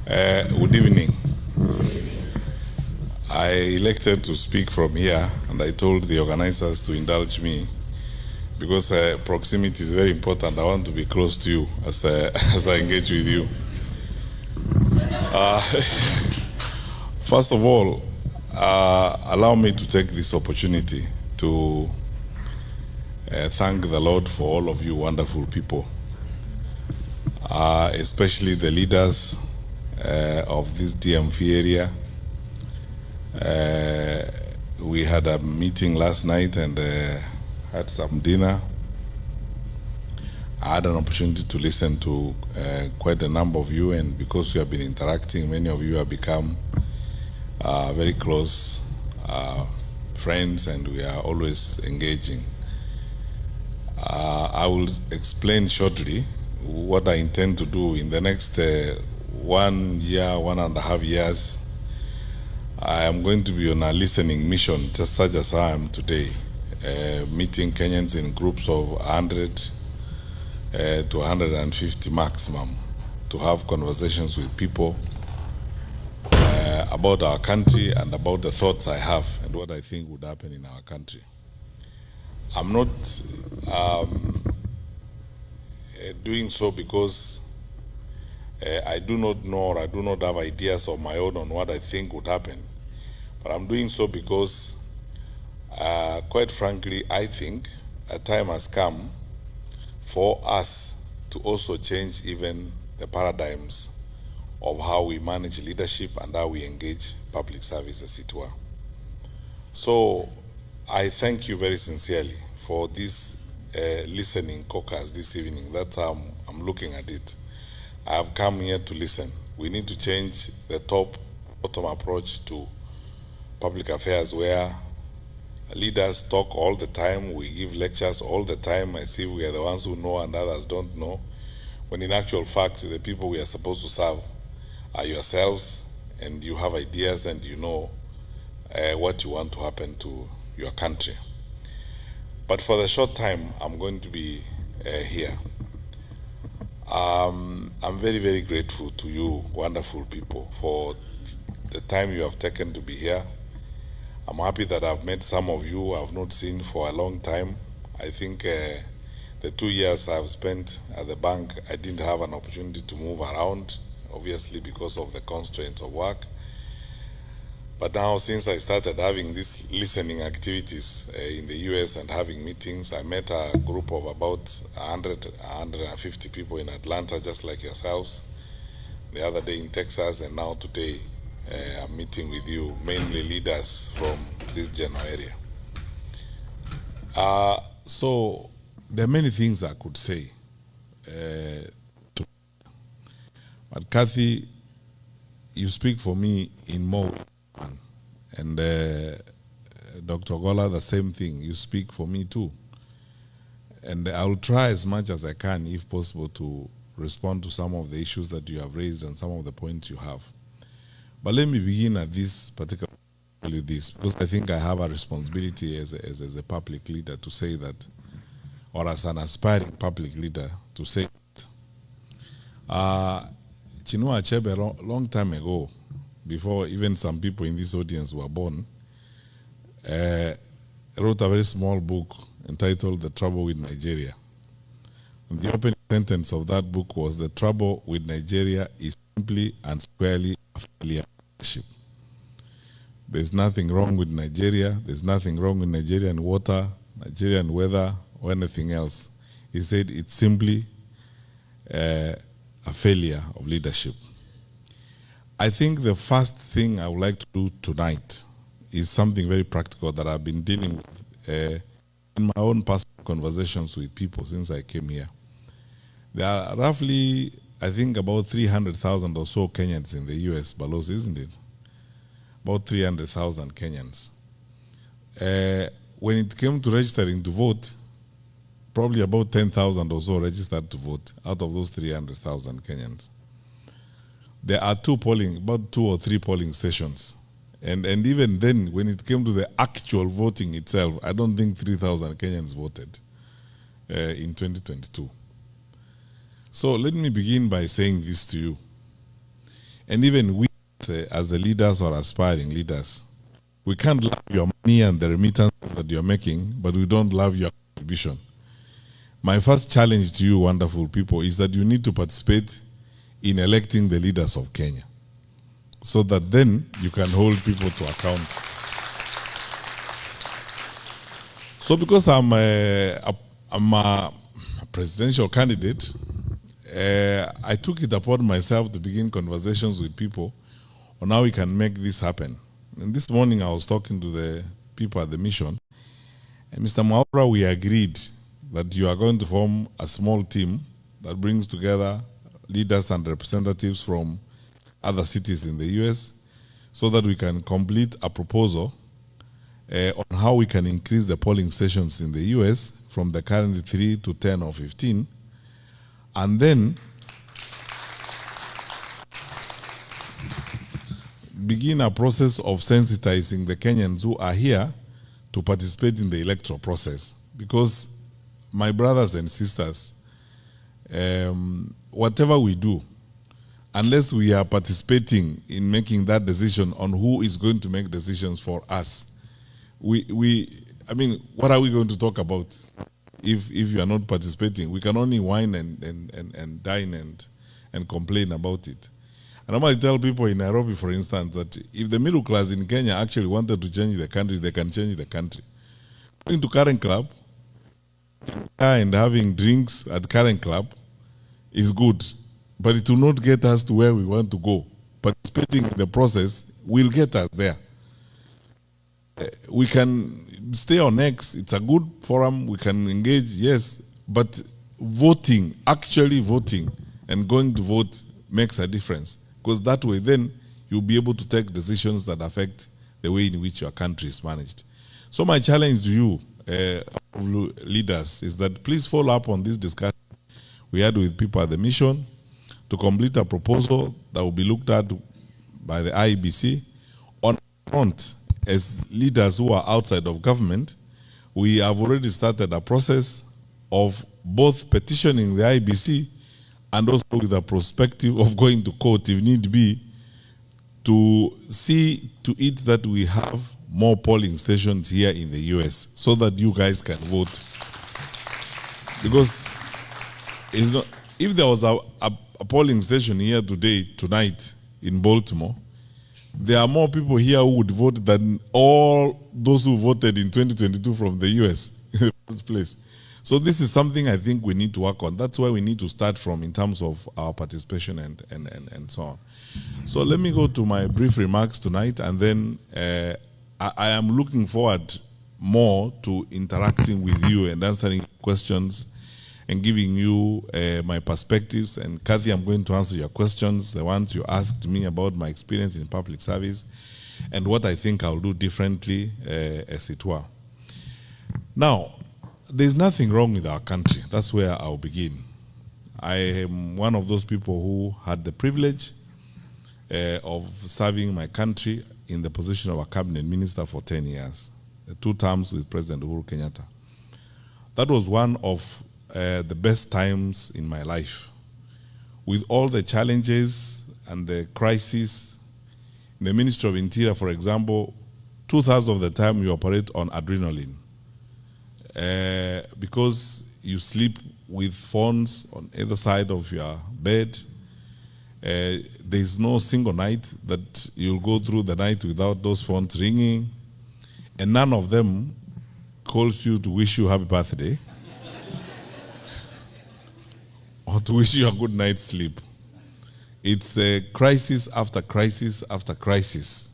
Good evening. I elected to speak from here, and I told the organizers to indulge me because proximity is very important. I want to be close to you as, as I engage with you. First of all, allow me to take this opportunity to thank the Lord for all of you wonderful people, especially the leaders of this DMV area. We had a meeting last night and had some dinner. I had an opportunity to listen to quite a number of you, and because we have been interacting, many of you have become very close friends, and we are always engaging. I will explain shortly what I intend to do in the next 1 year, 1.5 years. I am going to be on a listening mission, just such as I am today, meeting Kenyans in groups of 100 to 150 maximum, to have conversations with people about our country and about the thoughts I have and what I think would happen in our country. I'm not doing so because I do not know, or I do not have ideas of my own on what I think would happen. But I'm doing so because, quite frankly, I think a time has come for us to also change even the paradigms of how we manage leadership and how we engage public service, as it were. So I thank you very sincerely for this listening caucus this evening. That's how I'm looking at it. I have come here to listen. We need to change the top-bottom approach to public affairs, where leaders talk all the time, we give lectures all the time as if we are the ones who know and others don't know, when in actual fact the people we are supposed to serve are yourselves, and you have ideas and you know what you want to happen to your country. But for the short time I'm going to be here, I'm very, very grateful to you wonderful people for the time you have taken to be here. I'm happy that I've met some of you I've not seen for a long time. I think the 2 years I've spent at the bank, I didn't have an opportunity to move around, obviously because of the constraints of work. But now, since I started having these listening activities in the US and having meetings, I met a group of about 150 people in Atlanta, just like yourselves, the other day in Texas, and now today I'm meeting with you, mainly leaders from this general area. So there are many things I could say, but Kathy, you speak for me in more, and Dr. Gola, the same thing, you speak for me too. And I will try as much as I can, if possible, to respond to some of the issues that you have raised and some of the points you have. But let me begin at this particular with this, because I think I have a responsibility as a public leader to say that, or as an aspiring public leader to say that. Chinua Achebe, long time ago, before even some people in this audience were born, wrote a very small book entitled The Trouble with Nigeria. And the opening sentence of that book was, "The trouble with Nigeria is simply and squarely a failure of leadership." There's nothing wrong with Nigeria. There's nothing wrong with Nigerian water, Nigerian weather, or anything else. He said it's simply a failure of leadership. I think the first thing I would like to do tonight is something very practical that I've been dealing with in my own personal conversations with people since I came here. There are roughly, I think, about 300,000 or so Kenyans in the US, Balos, isn't it? About 300,000 Kenyans. When it came to registering to vote, probably about 10,000 or so registered to vote out of those 300,000 Kenyans. There are about 2 or 3 polling stations. And even then, when it came to the actual voting itself, I don't think 3,000 Kenyans voted in 2022. So let me begin by saying this to you. And even we, as the leaders or aspiring leaders, we can't love your money and the remittances that you're making, but we don't love your contribution. My first challenge to you, wonderful people, is that you need to participate in electing the leaders of Kenya, so that then you can hold people to account. So because I'm a presidential candidate, I took it upon myself to begin conversations with people on how we can make this happen. And this morning I was talking to the people at the mission, and Mr. Mwaura, we agreed that you are going to form a small team that brings together leaders and representatives from other cities in the US, so that we can complete a proposal on how we can increase the polling stations in the US from the current 3 to 10 or 15, and then begin a process of sensitizing the Kenyans who are here to participate in the electoral process. Because, my brothers and sisters, whatever we do, unless we are participating in making that decision on who is going to make decisions for us, I mean, what are we going to talk about if you are not participating? We can only whine and dine and complain about it. And I might tell people in Nairobi, for instance, that if the middle class in Kenya actually wanted to change the country, they can change the country. Going to Karen Club and having drinks at Karen Club is good, but it will not get us to where we want to go. Participating in the process will get us there. We can stay on X, it's a good forum, we can engage, yes, but voting, actually voting and going to vote makes a difference, because that way then you'll be able to take decisions that affect the way in which your country is managed. So my challenge to you, leaders, is that please follow up on this discussion we had with people at the mission to complete a proposal that will be looked at by the IEBC on front. As leaders who are outside of government, we have already started a process of both petitioning the IBC and also with a perspective of going to court if need be, to see to it that we have more polling stations here in the US so that you guys can vote. Because it's not, if there was a polling station here tonight in Baltimore, there are more people here who would vote than all those who voted in 2022 from the US in the first place. So this is something I think we need to work on. That's where we need to start from in terms of our participation and so on. So let me go to my brief remarks tonight, and then I am looking forward more to interacting with you and answering questions and giving you my perspectives. And Kathy, I'm going to answer your questions, the ones you asked me about my experience in public service and what I think I'll do differently, as it were. Now, there's nothing wrong with our country. That's where I'll begin. I am one of those people who had the privilege of serving my country in the position of a cabinet minister for 10 years, 2 terms with President Uhuru Kenyatta. That was one of the best times in my life. With all the challenges and the crises, in the Ministry of Interior, for example, 2/3 of the time you operate on adrenaline, because you sleep with phones on either side of your bed. There's no single night that you'll go through the night without those phones ringing, and none of them calls you to wish you happy birthday or to wish you a good night's sleep. It's a crisis after crisis after crisis.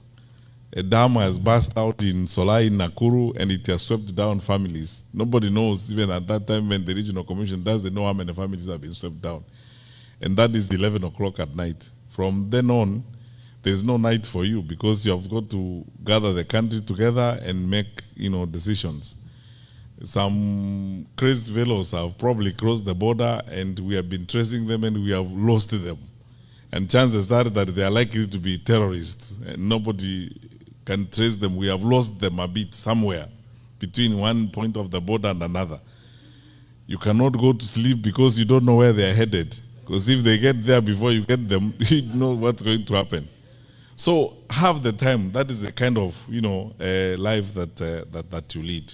A dam has burst out in Solai, in Nakuru, and it has swept down families. Nobody knows, even at that time when the regional commission does, they know how many families have been swept down. And that is 11 o'clock at night. From then on, there's no night for you, because you have got to gather the country together and make, decisions. Some crazy fellows have probably crossed the border, and we have been tracing them, and we have lost them. And chances are that they are likely to be terrorists, and nobody can trace them. We have lost them a bit somewhere between one point of the border and another. You cannot go to sleep because you don't know where they are headed. Because if they get there before you get them, you know what's going to happen. So have the time. That is the kind of life that you lead.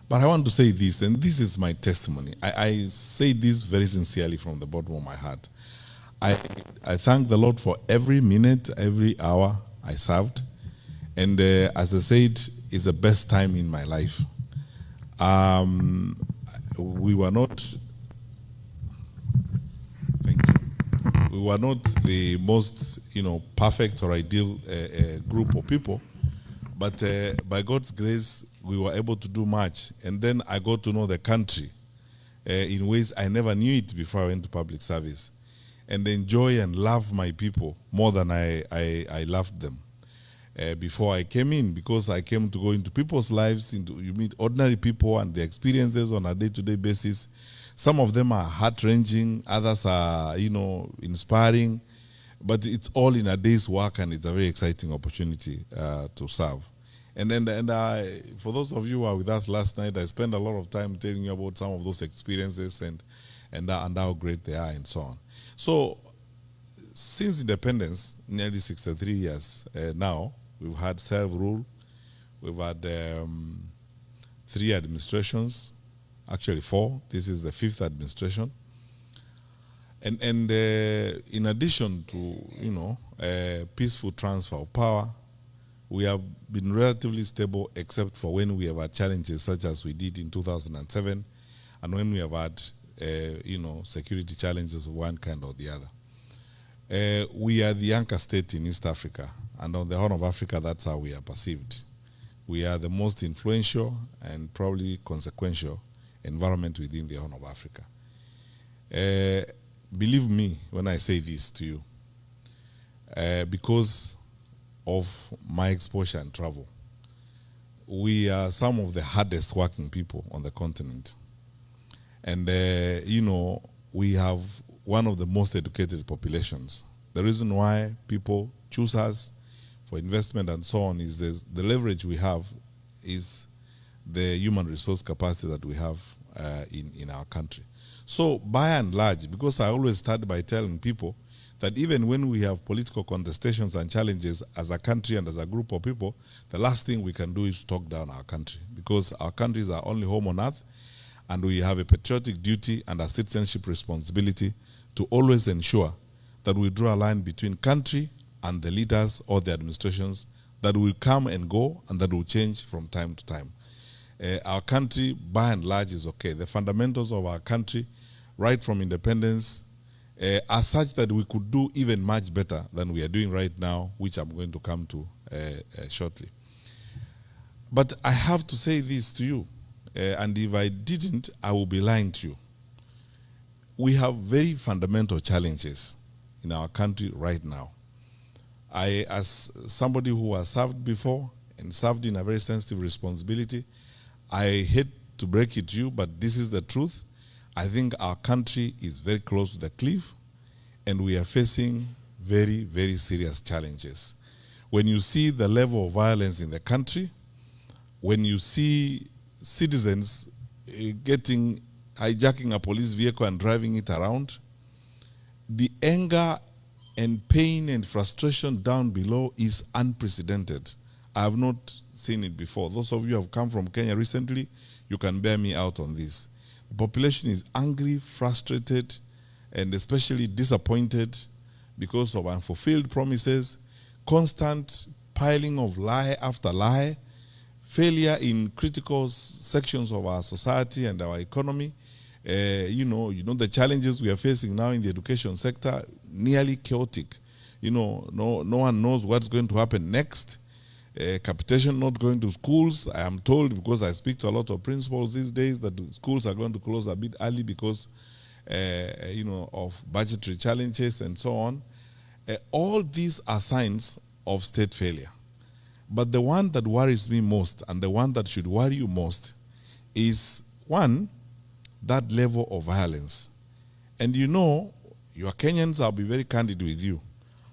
But I want to say this, and this is my testimony. I say this very sincerely from the bottom of my heart. I thank the Lord for every minute, every hour I served. And as I said, it's the best time in my life. We were not, thank you. We were not the most, perfect or ideal group of people, but by God's grace, we were able to do much. And then I got to know the country in ways I never knew it before I went to public service, and enjoy and love my people more than I loved them before I came in, because I came to go into people's lives, you meet ordinary people and their experiences on a day-to-day basis. Some of them are heart-wrenching, others are, inspiring, but it's all in a day's work, and it's a very exciting opportunity to serve. And for those of you who were with us last night, I spent a lot of time telling you about some of those experiences and how great they are and so on. So, since independence, nearly 63 years now, we've had self-rule, we've had 3 administrations, actually 4. This is the 5th administration. And in addition to peaceful transfer of power, we have been relatively stable, except for when we have had challenges such as we did in 2007, and when we have had security challenges of one kind or the other. We are the anchor state in East Africa, and on the Horn of Africa, that's how we are perceived. We are the most influential and probably consequential environment within the Horn of Africa. Believe me when I say this to you, because of my exposure and travel, we are some of the hardest working people on the continent. And, we have one of the most educated populations. The reason why people choose us for investment and so on is the leverage we have is the human resource capacity that we have in our country. So by and large, because I always start by telling people that even when we have political contestations and challenges as a country and as a group of people, the last thing we can do is talk down our country, because our country is our only home on earth, and we have a patriotic duty and a citizenship responsibility to always ensure that we draw a line between country and the leaders or the administrations that will come and go and that will change from time to time. Our country, by and large, is okay. The fundamentals of our country, right from independence, are such that we could do even much better than we are doing right now, which I'm going to come to shortly. But I have to say this to you, and if I didn't, I will be lying to you. We have very fundamental challenges in our country right now. I, as somebody who has served before and served in a very sensitive responsibility, I hate to break it to you, but this is the truth. I think our country is very close to the cliff, and we are facing very, very serious challenges. When you see the level of violence in the country, when you see citizens hijacking a police vehicle and driving it around, the anger and pain and frustration down below is unprecedented. I have not seen it before. Those of you who have come from Kenya recently, you can bear me out on this. The population is angry, frustrated, and especially disappointed because of unfulfilled promises, constant piling of lie after lie, failure in critical sections of our society and our economy. The challenges we are facing now in the education sector, nearly chaotic. No one knows what's going to happen next. Capitation not going to schools. I am told, because I speak to a lot of principals these days, that schools are going to close a bit early because of budgetary challenges and so on. All these are signs of state failure. But the one that worries me most, and the one that should worry you most, is one, that level of violence. And you are Kenyans, I'll be very candid with you.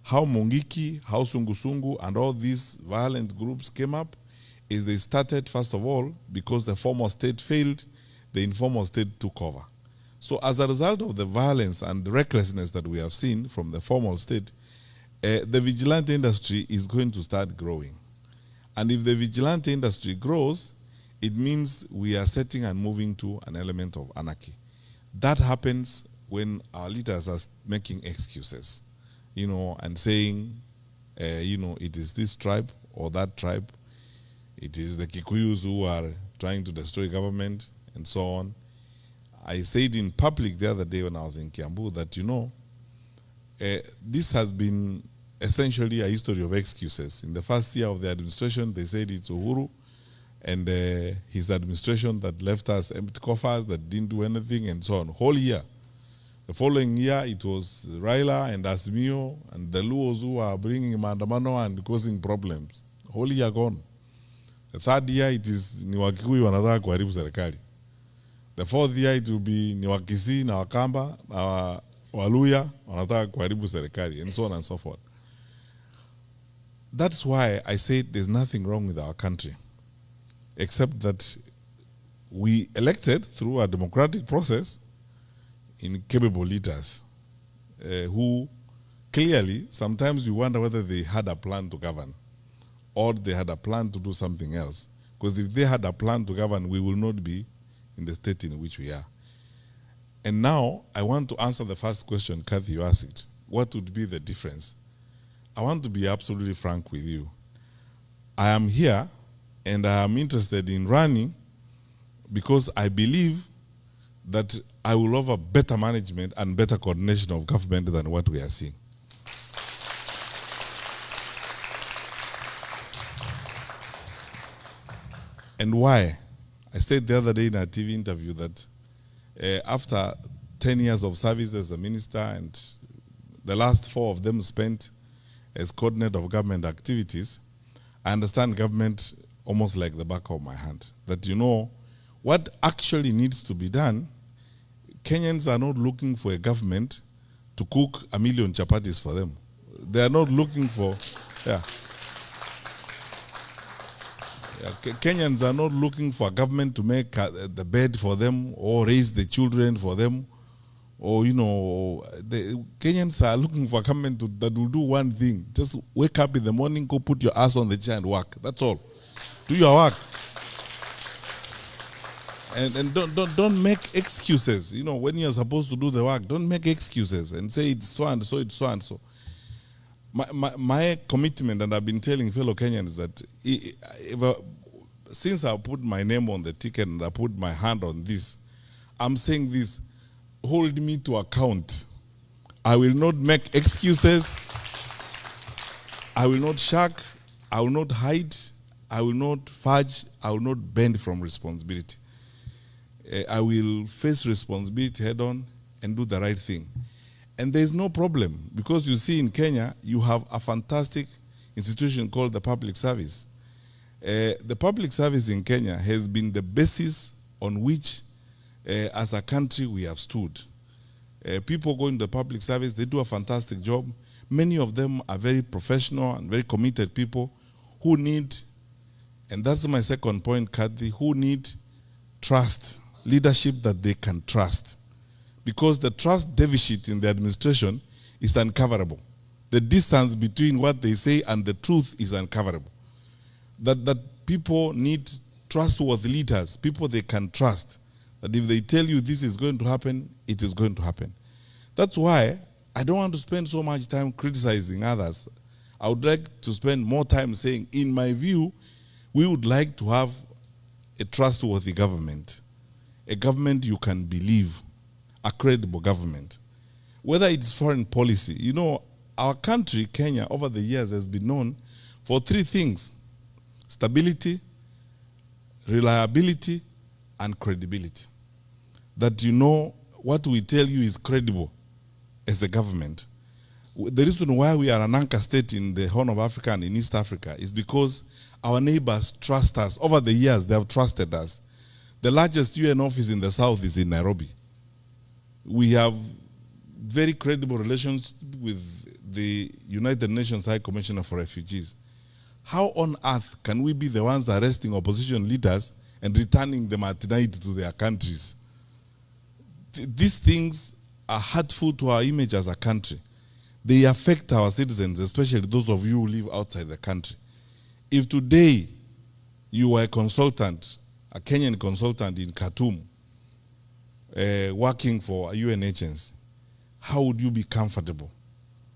How Mungiki, how Sungusungu, and all these violent groups came up is they started, first of all, because the former state failed, the informal state took over. So as a result of the violence and the recklessness that we have seen from the formal state, the vigilante industry is going to start growing. And if the vigilante industry grows, it means we are setting and moving to an element of anarchy. That happens when our leaders are making excuses, and saying, it is this tribe or that tribe, it is the Kikuyus who are trying to destroy government, and so on. I said in public the other day when I was in Kiambu that, this has been essentially a history of excuses. In the first year of the administration, they said it's Uhuru and his administration that left us empty coffers, that didn't do anything, and so on. Whole year. The following year, it was Raila and Asmio and the Luos who are bringing maandamano and causing problems. Whole year gone. The third year, it is ni Wakikuyu wanataka kuharibu serikali. The fourth year, it will be ni Wakisii na Wakamba na Waluya wanataka kuharibu serikali, and so on and so forth. That's why I said there's nothing wrong with our country, except that we elected through a democratic process incapable leaders who clearly, sometimes you wonder whether they had a plan to govern or they had a plan to do something else. Because if they had a plan to govern, we will not be in the state in which we are. And now, I want to answer the first question, Kathy, you asked. What would be the difference? I want to be absolutely frank with you. I am here and I am interested in running because I believe that I will offer better management and better coordination of government than what we are seeing. And why? I said the other day in a TV interview that after 10 years of service as a minister and the last 4 of them spent as coordinator of government activities, I understand government almost like the back of my hand. That what actually needs to be done, Kenyans are not looking for a government to cook 1 million chapatis for them. They are not looking for, Kenyans are not looking for a government to make the bed for them or raise the children for them. Or, the Kenyans are looking for a government that will do one thing. Just wake up in the morning, go put your ass on the chair and work. That's all. Do your work. And don't make excuses. When you're supposed to do the work, don't make excuses and say it's so and so, it's so and so. My commitment, and I've been telling fellow Kenyans that since I put my name on the ticket and I put my hand on this, I'm saying this, hold me to account. I will not make excuses. I will not shirk. I will not hide. I will not fudge. I will not bend from responsibility. I will face responsibility head on and do the right thing. And there's no problem because you see in Kenya, you have a fantastic institution called the public service. The public service in Kenya has been the basis on which, as a country, we have stood. People go into the public service, they do a fantastic job. Many of them are very professional and very committed people who need, and that's my second point, Kathy, who need trust, leadership that they can trust. Because the trust deficit in the administration is uncoverable. The distance between what they say and the truth is uncoverable. That people need trustworthy leaders, people they can trust. That if they tell you this is going to happen, it is going to happen. That's why I don't want to spend so much time criticizing others. I would like to spend more time saying, in my view, we would like to have a trustworthy government, a government you can believe, a credible government. Whether it's foreign policy, our country, Kenya, over the years has been known for 3 things: stability, reliability, and credibility. That what we tell you is credible as a government. The reason why we are an anchor state in the Horn of Africa and in East Africa is because our neighbors trust us. Over the years, they have trusted us. The largest UN office in the south is in Nairobi. We have very credible relations with the United Nations High Commissioner for Refugees. How on earth can we be the ones arresting opposition leaders and returning them at night to their countries? these things are hurtful to our image as a country. They affect our citizens, especially those of you who live outside the country. If today you were a consultant, a Kenyan consultant in Khartoum, working for a UN agency, how would you be comfortable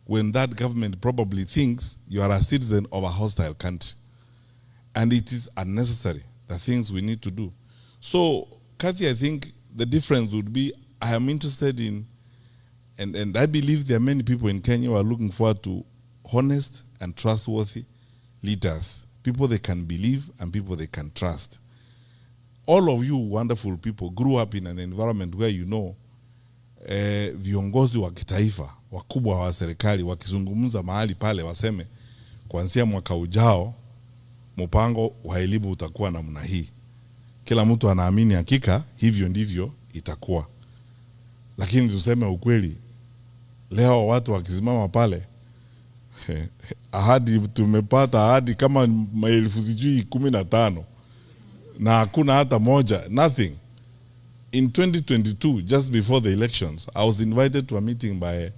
when that government probably thinks you are a citizen of a hostile country? And it is unnecessary, the things we need to do. So, Kathy, I think the difference would be, I am interested in, and I believe there are many people in Kenya who are looking forward to honest and trustworthy leaders, people they can believe and people they can trust. All of you wonderful people grew up in an environment where you know viongozi wa kitaifa, wakubwa wa serikali, wakizungumza mahali pale waseme, kuanzia mwaka ujao, mpango wa elimu utakuwa namna hii. Kila mtu anaamini hakika hivyo ndivyo itakuwa. Lakini tuseme ukweli, leo watu wakisimama pale, ahadi tumepata ahadi kama maelfu sijui 15 na hakuna hata moja, nothing. In 2022, just before the elections, I was invited to a meeting by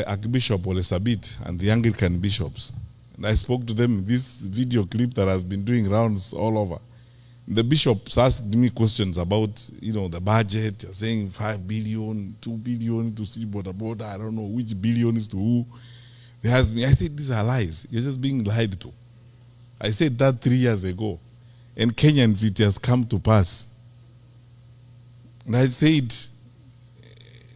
Archbishop Ole Sabit and the Anglican bishops. And I spoke to them in this video clip that has been doing rounds all over. The bishops asked me questions about, the budget, saying 5 billion, 2 billion to see border, I don't know which billion is to who. They asked me, I said, these are lies. You're just being lied to. I said that 3 years ago. And Kenyans, it has come to pass. And I said,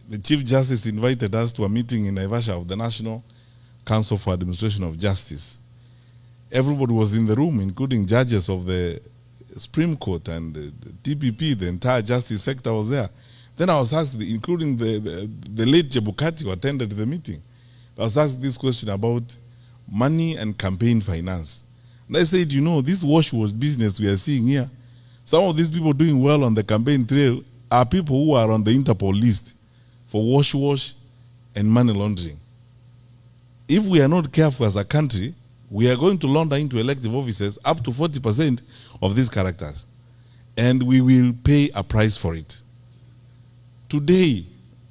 the Chief Justice invited us to a meeting in Naivasha of the National Council for Administration of Justice. Everybody was in the room, including judges of the Supreme Court and the DPP, the entire justice sector was there. Then I was asked, including the late Jebukati who attended the meeting, I was asked this question about money and campaign finance. And I said, this wash business we are seeing here, some of these people doing well on the campaign trail are people who are on the Interpol list for wash and money laundering. If we are not careful as a country, we are going to launder into elective offices up to 40% of these characters. And we will pay a price for it. Today,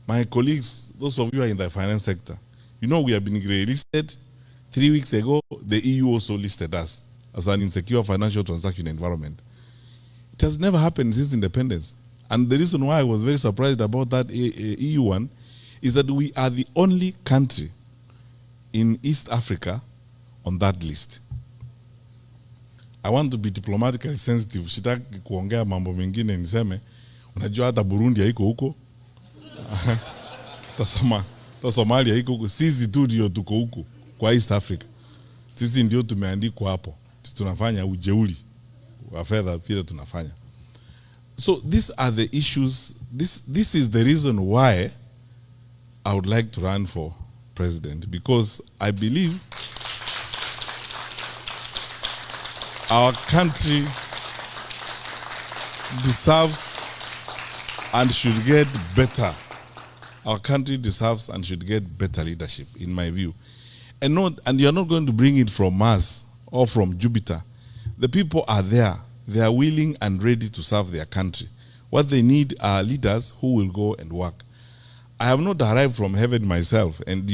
my colleagues, those of you who are in the finance sector, we have been grey-listed. 3 weeks ago, the EU also listed us as an insecure financial transaction environment. It has never happened since independence. And the reason why I was very surprised about that EU one is that we are the only country in East Africa on that list. I want to be diplomatically sensitive. Sitaki kuongea mambo mengine niseme, unajua hata Burundi haiko huko. Ta Somalia haiko huko. Sisi tu ndio tuko huko kwa East Africa. Sisi ndio tumeandikwa hapo. Tunafanya ujeuri wa fedha vile tunafanya. So these are the issues. This is the reason why I would like to run for president, because I believe our country deserves and should get better. Our country deserves and should get better leadership, in my view. And you're not going to bring it from us or from Jupiter. The people are there. They are willing and ready to serve their country. What they need are leaders who will go and work. I have not arrived from heaven myself. And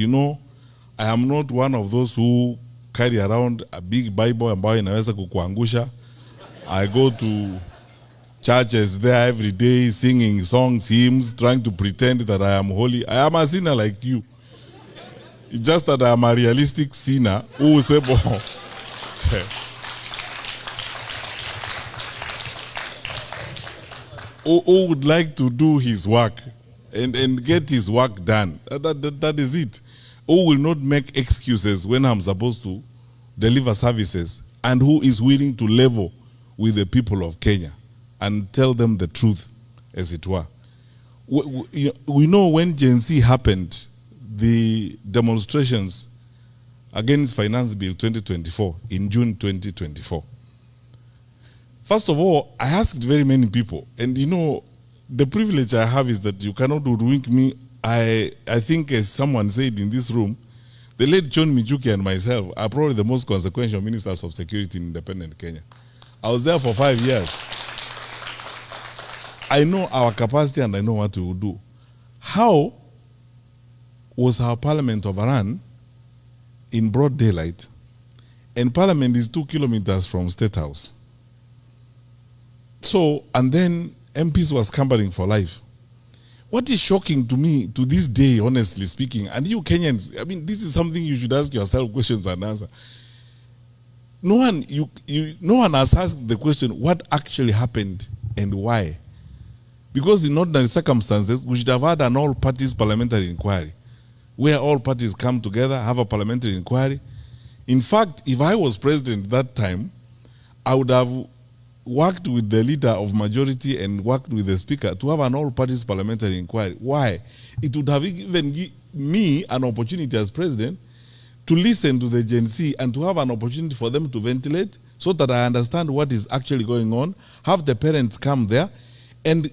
I am not one of those who carry around a big Bible ambayo inaweza kukuangusha. I go to churches there every day, singing songs, hymns, trying to pretend that I am holy. I am a sinner like you. It's just that I am a realistic sinner who will say, who would like to do his work and get his work done. That is it. Who will not make excuses when I'm supposed to deliver services, and who is willing to level with the people of Kenya and tell them the truth, as it were. We know when Gen Z happened, the demonstrations against Finance Bill 2024 in June 2024. First of all, I asked very many people, and the privilege I have is that you cannot hoodwink me. I think, as someone said in this room, the late John Mijuki and myself are probably the most consequential ministers of security in independent Kenya. I was there for 5 years. I know our capacity and I know what we will do. How was our parliament overrun in broad daylight, and parliament is 2 kilometers from State House? So, and then MPs were scampering for life. What is shocking to me to this day, honestly speaking, and you Kenyans, I mean, this is something you should ask yourself questions and answer. No one has asked the question, what actually happened and why? Because in ordinary circumstances, we should have had an all-parties parliamentary inquiry, where all parties come together, have a parliamentary inquiry. In fact, if I was president that time, I would have worked with the leader of majority and worked with the speaker to have an all-parties parliamentary inquiry. Why? It would have given me an opportunity as president to listen to the Gen Z and to have an opportunity for them to ventilate so that I understand what is actually going on, have the parents come there, and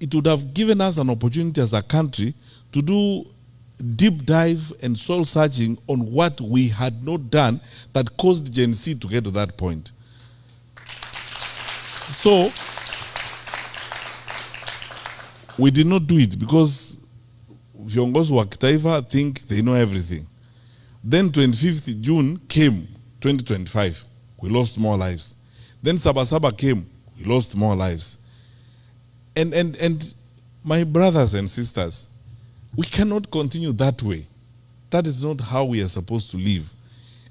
it would have given us an opportunity as a country to do deep dive and soul searching on what we had not done that caused Gen Z to get to that point. So, we did not do it because viongozi wa kitaifa think they know everything. Then 25th June came, 2025. We lost more lives. Then Sabasaba came. We lost more lives. And my brothers and sisters, we cannot continue that way. That is not how we are supposed to live.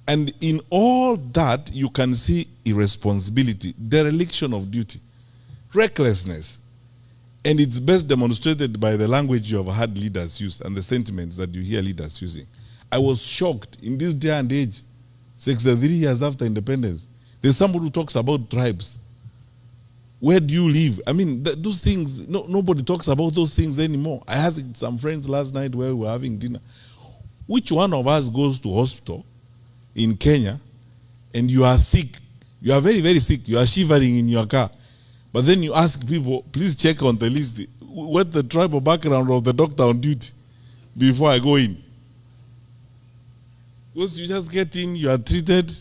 And in all that, you can see irresponsibility, dereliction of duty, recklessness. And it's best demonstrated by the language you have heard leaders use and the sentiments that you hear leaders using. I was shocked in this day and age, 63 years after independence. There's somebody who talks about tribes. Where do you live? I mean, those things, nobody talks about those things anymore. I asked some friends last night where we were having dinner. Which one of us goes to hospital in Kenya and you are sick? You are very, very sick. You are shivering in your car. But then you ask people, please check on the list, what's the tribal background of the doctor on duty before I go in? Because you just get in, you are treated,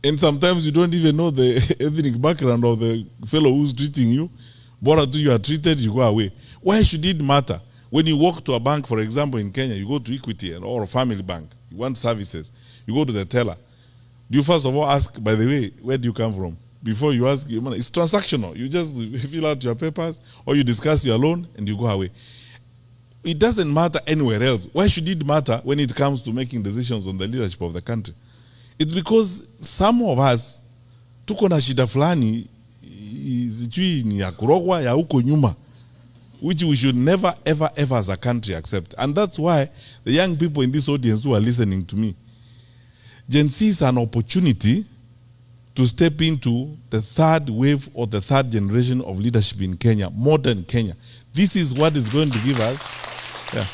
and sometimes you don't even know the ethnic background of the fellow who's treating you. But until you are treated, you go away. Why should it matter? When you walk to a bank, for example, in Kenya, you go to Equity or a family bank, you want services, you go to the teller. Do you first of all ask, by the way, where do you come from? Before you ask, it's transactional. You just fill out your papers or you discuss your loan and you go away. It doesn't matter anywhere else. Why should it matter when it comes to making decisions on the leadership of the country? It's because some of us tuko na shida fulani sijui ni ya kurogwa ya huko nyuma, which we should never ever ever as a country accept. And that's why the young people in this audience who are listening to me, Gen Z is an opportunity to step into the third wave or the third generation of leadership in Kenya, modern Kenya. This is what is going to give us. Yeah.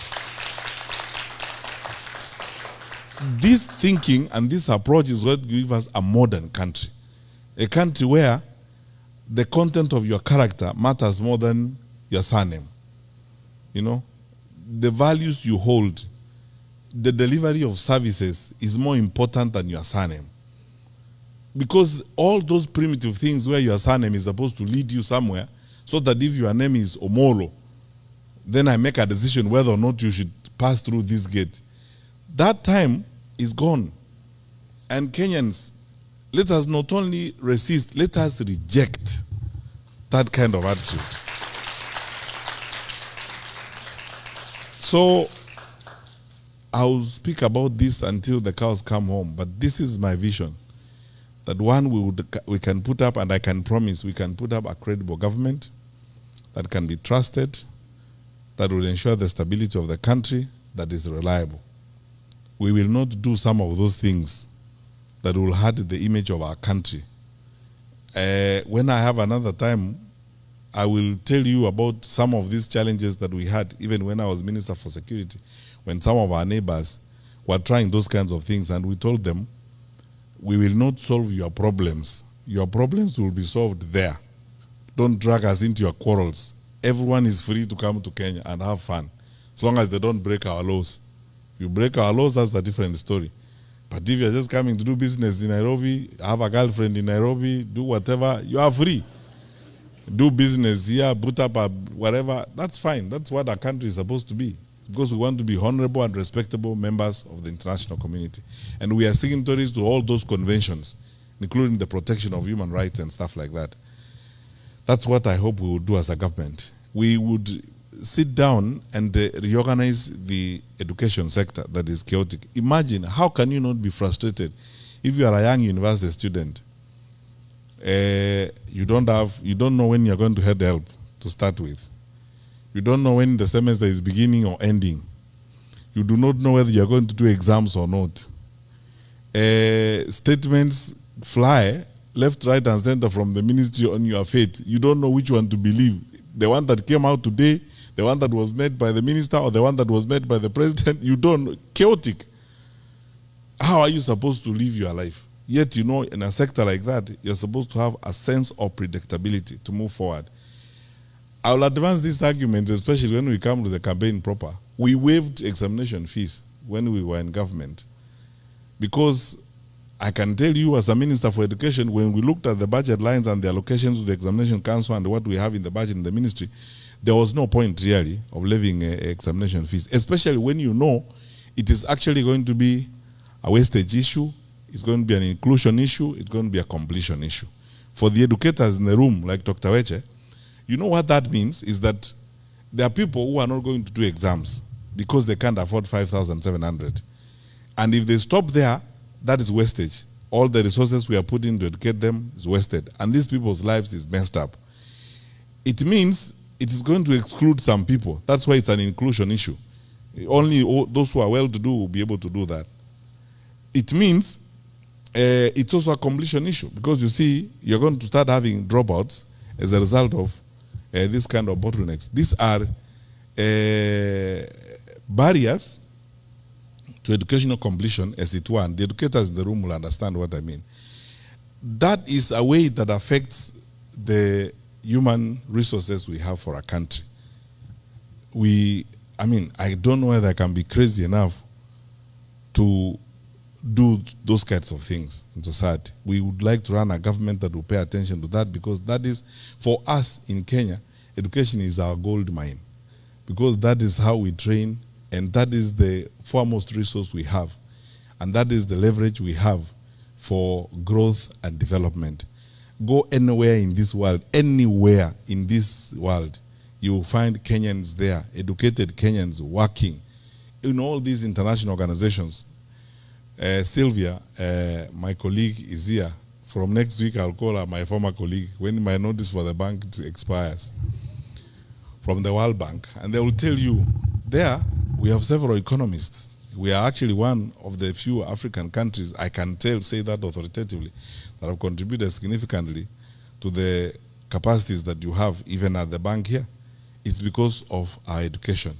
This thinking and this approach is what gives us a modern country. A country where the content of your character matters more than your surname. You know, the values you hold, the delivery of services is more important than your surname. Because all those primitive things where your surname is supposed to lead you somewhere, so that if your name is Omolo, then I make a decision whether or not you should pass through this gate. That time is gone. And Kenyans, let us not only resist, let us reject that kind of attitude. So, I'll speak about this until the cows come home, but this is my vision. That one, we can put up, and I can promise, we can put up a credible government that can be trusted, that will ensure the stability of the country, that is reliable. We will not do some of those things that will hurt the image of our country. When I have another time, I will tell you about some of these challenges that we had, even when I was Minister for Security, when some of our neighbors were trying those kinds of things, and we told them, we will not solve your problems. Your problems will be solved there. Don't drag us into your quarrels. Everyone is free to come to Kenya and have fun, as long as they don't break our laws. If you break our laws, that's a different story. But if you're just coming to do business in Nairobi, have a girlfriend in Nairobi, do whatever, you are free. do business here, put up a whatever. That's fine. That's what our country is supposed to be. Because we want to be honorable and respectable members of the international community. And we are signatories to all those conventions, including the protection of human rights and stuff like that. That's what I hope we would do as a government. We would sit down and reorganize the education sector that is chaotic. Imagine, how can you not be frustrated if you are a young university student? You don't know when you're going to have help to start with. You don't know when the semester is beginning or ending. You do not know whether you're going to do exams or not. Statements fly left, right, and center from the ministry on your fate. You don't know which one to believe. The one that came out today, the one that was made by the minister, or the one that was made by the president. You don't know. Chaotic. How are you supposed to live your life? Yet, you know, in a sector like that, you're supposed to have a sense of predictability to move forward. I will advance this argument, especially when we come to the campaign proper. We waived examination fees when we were in government, because I can tell you as a Minister for Education, when we looked at the budget lines and the allocations to the Examination Council and what we have in the budget in the ministry, there was no point really of levying examination fees, especially when you know it is actually going to be a wastage issue, it's going to be an inclusion issue, it's going to be a completion issue. For the educators in the room, like Dr. Weche, you know what that means is that there are people who are not going to do exams because they can't afford 5,700. And if they stop there, that is wastage. All the resources we are putting to educate them is wasted. And these people's lives is messed up. It means it is going to exclude some people. That's why it's an inclusion issue. Only those who are well-to-do will be able to do that. It means it's also a completion issue, because you see, you're going to start having dropouts as a result of this kind of bottlenecks. These are barriers to educational completion, as it were, and the educators in the room will understand what I mean. That is a way that affects the human resources we have for our country. I don't know whether I can be crazy enough to do those kinds of things in society. We would like to run a government that will pay attention to that, because that is, for us in Kenya, education is our gold mine, because that is how we train, and that is the foremost resource we have, and that is the leverage we have for growth and development. Go anywhere in this world, anywhere in this world, you will find Kenyans there, educated Kenyans working in all these international organizations. Sylvia, my colleague, is here. From next week, I'll call her my former colleague when my notice for the bank expires, from the World Bank. And they will tell you, there, we have several economists. We are actually one of the few African countries, I can say that authoritatively, that have contributed significantly to the capacities that you have, even at the bank here. It's because of our education.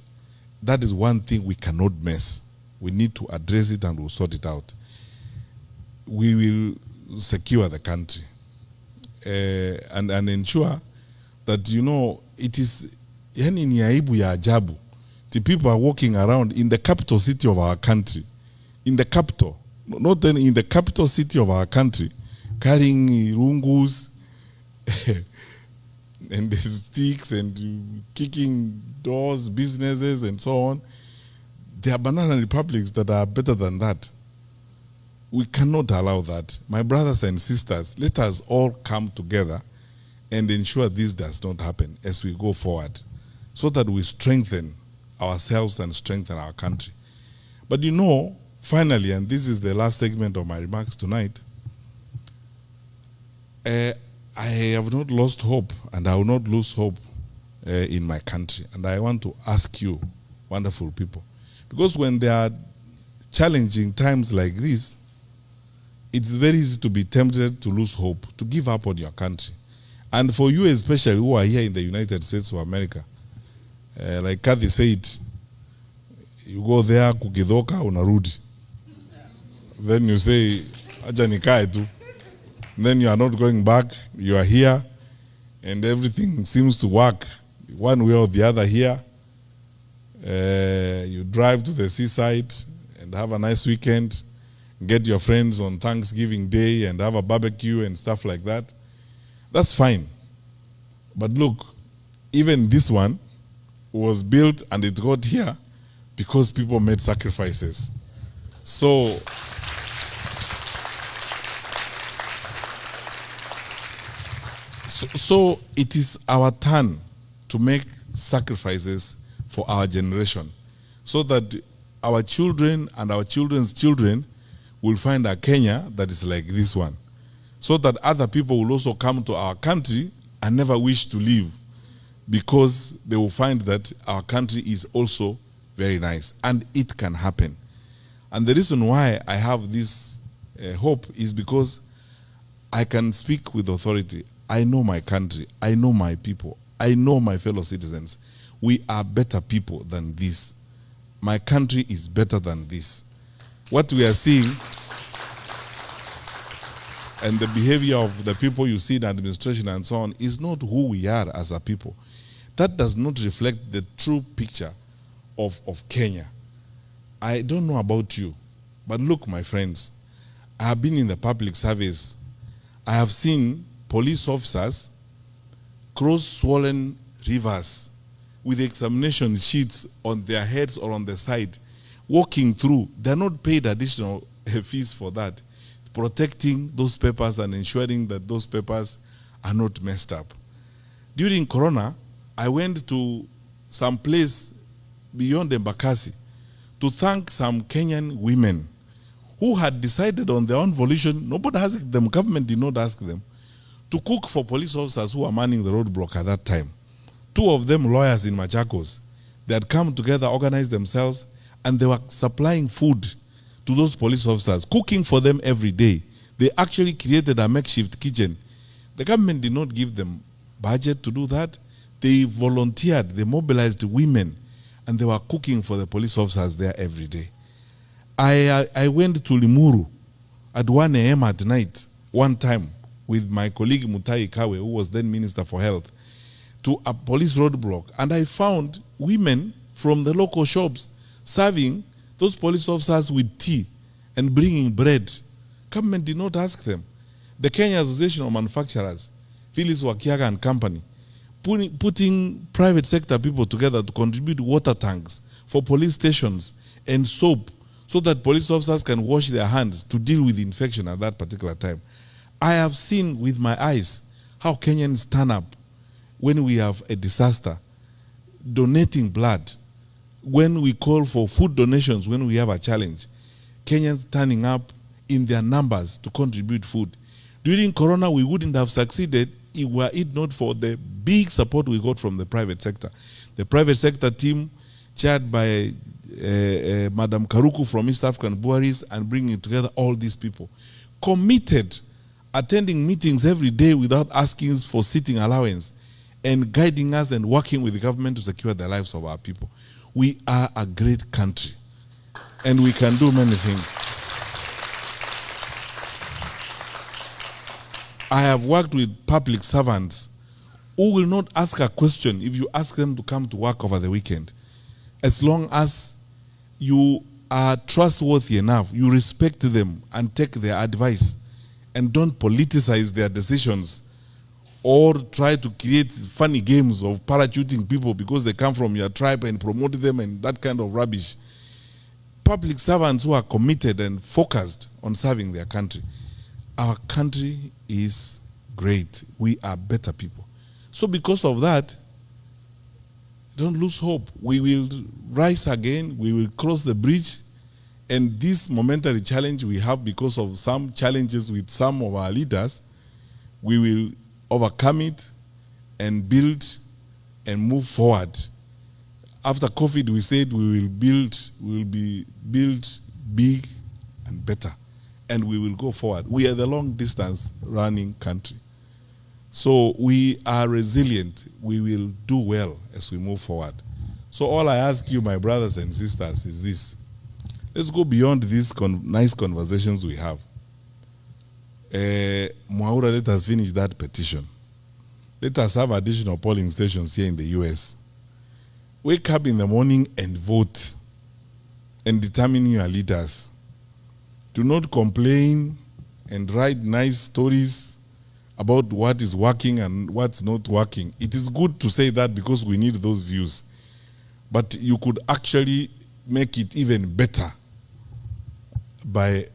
That is one thing we cannot miss. We need to address it, and we'll sort it out. We will secure the country and ensure that, you know, it is, yani ni aibu ya ajabu. The people are walking around in the capital city of our country, in the capital, not then in the capital city of our country, carrying rungus and sticks and kicking doors, businesses, and so on. There are banana republics that are better than that. We cannot allow that. My brothers and sisters, let us all come together and ensure this does not happen as we go forward, so that we strengthen ourselves and strengthen our country. But you know, finally, and this is the last segment of my remarks tonight, I have not lost hope, and I will not lose hope in my country. And I want to ask you, wonderful people, because when there are challenging times like this, it's very easy to be tempted to lose hope, to give up on your country. And for you especially, who are here in the United States of America, like Kathy said, you go there, kukidoka, unarudi. Then you say, acha nikae tu. Then you are not going back, you are here, and everything seems to work one way or the other here. You drive to the seaside and have a nice weekend, get your friends on Thanksgiving Day and have a barbecue and stuff like that. That's fine. But look, even this one was built and it got here because people made sacrifices. So it is our turn to make sacrifices for our generation so that our children and our children's children will find a Kenya that is like this one, so that other people will also come to our country and never wish to leave, because they will find that our country is also very nice, and it can happen. And the reason why I have this hope is because I can speak with authority. I know my country. I know my people. I know my fellow citizens. We are better people than this. My country is better than this. What we are seeing and the behavior of the people you see in administration and so on is not who we are as a people. That does not reflect the true picture of Kenya. I don't know about you, but look, my friends, I have been in the public service. I have seen police officers cross swollen rivers with examination sheets on their heads or on the side, walking through. They're not paid additional fees for that, protecting those papers and ensuring that those papers are not messed up. During Corona, I went to some place beyond Embakasi to thank some Kenyan women who had decided on their own volition, nobody asked them, government did not ask them, to cook for police officers who were manning the roadblock at that time. Two of them lawyers in Machakos. They had come together, organized themselves, and they were supplying food to those police officers, cooking for them every day. They actually created a makeshift kitchen. The government did not give them budget to do that. They volunteered, they mobilized women, and they were cooking for the police officers there every day. I went to Limuru at 1 a.m. at night, one time, with my colleague Mutahi Kawe, who was then Minister for Health, to a police roadblock. And I found women from the local shops serving those police officers with tea and bringing bread. Government did not ask them. The Kenya Association of Manufacturers, Phyllis Wakiaga and Company, putting private sector people together to contribute water tanks for police stations and soap so that police officers can wash their hands to deal with infection at that particular time. I have seen with my eyes how Kenyans turn up when we have a disaster, donating blood, when we call for food donations, when we have a challenge. Kenyans turning up in their numbers to contribute food. During Corona, we wouldn't have succeeded were it not for the big support we got from the private sector. The private sector team, chaired by Madam Karuku from East African Breweries, and bringing together all these people, committed, attending meetings every day without asking for sitting allowance, and guiding us and working with the government to secure the lives of our people. We are a great country, and we can do many things. I have worked with public servants who will not ask a question if you ask them to come to work over the weekend. As long as you are trustworthy enough, you respect them and take their advice and don't politicize their decisions or try to create funny games of parachuting people because they come from your tribe and promote them and that kind of rubbish. Public servants who are committed and focused on serving their country. Our country is great. We are better people. So because of that, don't lose hope. We will rise again. We will cross the bridge. And this momentary challenge we have because of some challenges with some of our leaders, we will overcome it and build and move forward. After COVID, we said we will be build big and better. And we will go forward. We are the long distance running country. So we are resilient. We will do well as we move forward. So all I ask you, my brothers and sisters, is this. Let's go beyond these nice conversations we have. Mwaura, let us finish that petition. Let us have additional polling stations here in the US. Wake up in the morning and vote and determine your leaders. Do not complain and write nice stories about what is working and what's not working. It is good to say that because we need those views. But you could actually make it even better by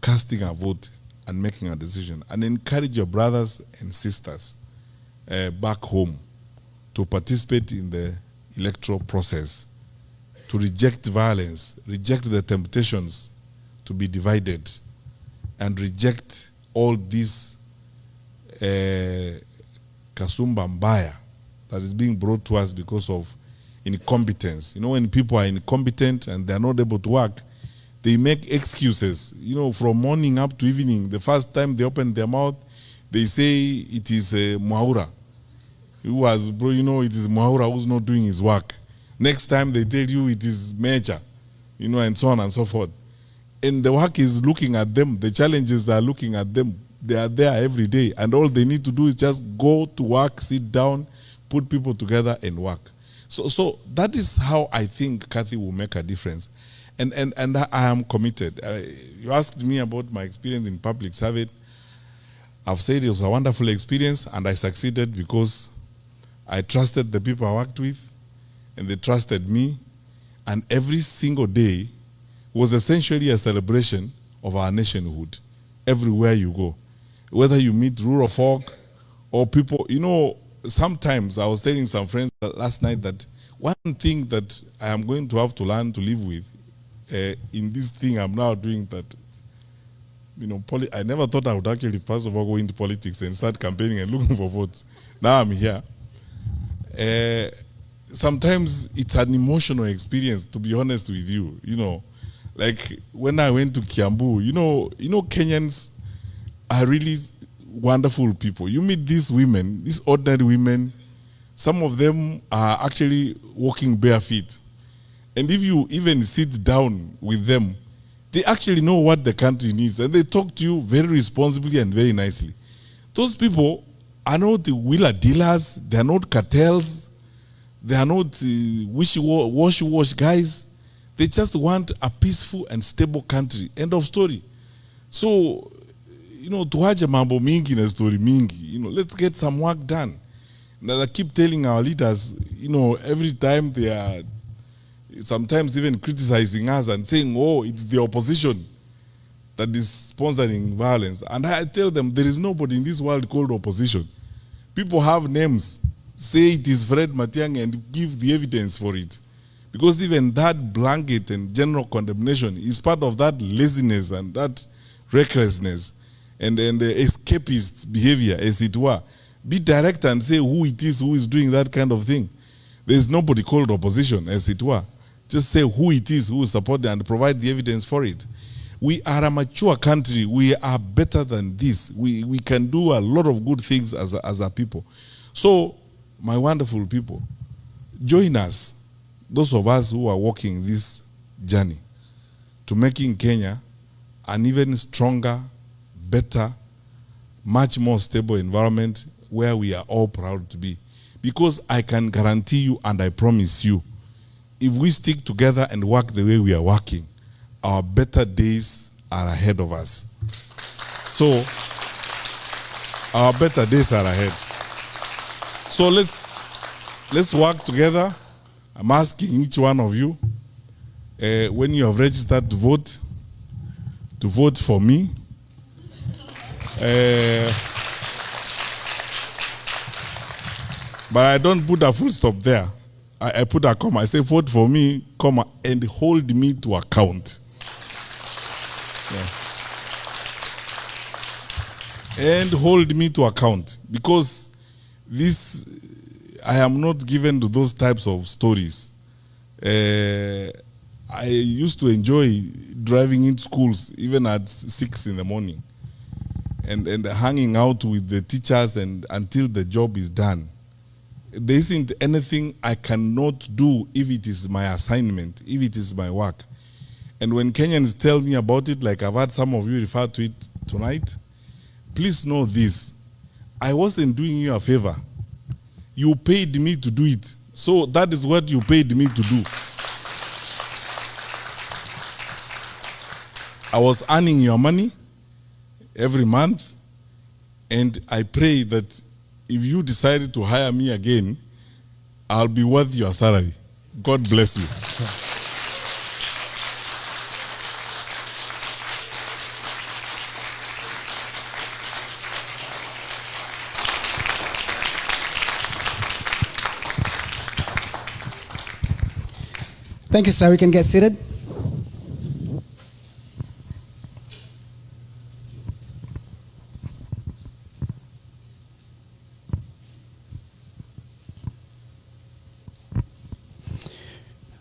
casting a vote and making a decision, and encourage your brothers and sisters back home to participate in the electoral process, to reject violence, reject the temptations to be divided, and reject all this kasumba mbaya that is being brought to us because of incompetence. You know, when people are incompetent and they are not able to work, they make excuses. You know, from morning up to evening, the first time they open their mouth, they say it is Mwaura. You know, it is Mwaura who's not doing his work. Next time they tell you it is Major, you know, and so on and so forth. And the work is looking at them. The challenges are looking at them. They are there every day. And all they need to do is just go to work, sit down, put people together and work. So that is how I think Kathy will make a difference. And I am committed. You asked me about my experience in public service. I've said it was a wonderful experience, and I succeeded because I trusted the people I worked with, and they trusted me. And every single day was essentially a celebration of our nationhood everywhere you go. Whether you meet rural folk or people, you know, sometimes I was telling some friends last night that one thing that I am going to have to learn to live with in this thing I'm now doing, that, you know, I never thought I would actually first of all go into politics and start campaigning and looking for votes. Now I'm here. Sometimes it's an emotional experience, to be honest with you. You know, like when I went to Kiambu, you know, Kenyans are really wonderful people. You meet these women, these ordinary women, some of them are actually walking bare feet. And if you even sit down with them, they actually know what the country needs, and they talk to you very responsibly and very nicely. Those people are not wheeler dealers, they are not cartels, they are not wash guys. They just want a peaceful and stable country. End of story. So, you know, tuaje mambo mingi na story mingi. You know, let's get some work done. Now, I keep telling our leaders, you know, every time they are sometimes even criticizing us and saying, oh, it's the opposition that is sponsoring violence. And I tell them, there is nobody in this world called opposition. People have names. Say it is Fred Matiang'I and give the evidence for it. Because even that blanket and general condemnation is part of that laziness and that recklessness and escapist behavior, as it were. Be direct and say who it is who is doing that kind of thing. There is nobody called opposition, as it were. Just say who it is who is supporting and provide the evidence for it. We are a mature country. We are better than this. We can do a lot of good things as a people. So, my wonderful people, join us, those of us who are walking this journey to making Kenya an even stronger, better, much more stable environment where we are all proud to be. Because I can guarantee you and I promise you, if we stick together and work the way we are working, our better days are ahead of us. So, our better days are ahead. So let's work together. I'm asking each one of you, when you have registered to vote for me. But I don't put a full stop there. I put a comma. I say vote for me, comma, and hold me to account. Yeah. And hold me to account, because this, I am not given to those types of stories. I used to enjoy driving into schools even at 6 in the morning and hanging out with the teachers and until the job is done. There isn't anything I cannot do if it is my assignment, if it is my work. And when Kenyans tell me about it, like I've had some of you refer to it tonight, please know this. I wasn't doing you a favor. You paid me to do it. So that is what you paid me to do. I was earning your money every month, And I pray that if you decided to hire me again, I'll be worth your salary. God bless you. Thank you, sir. We can get seated.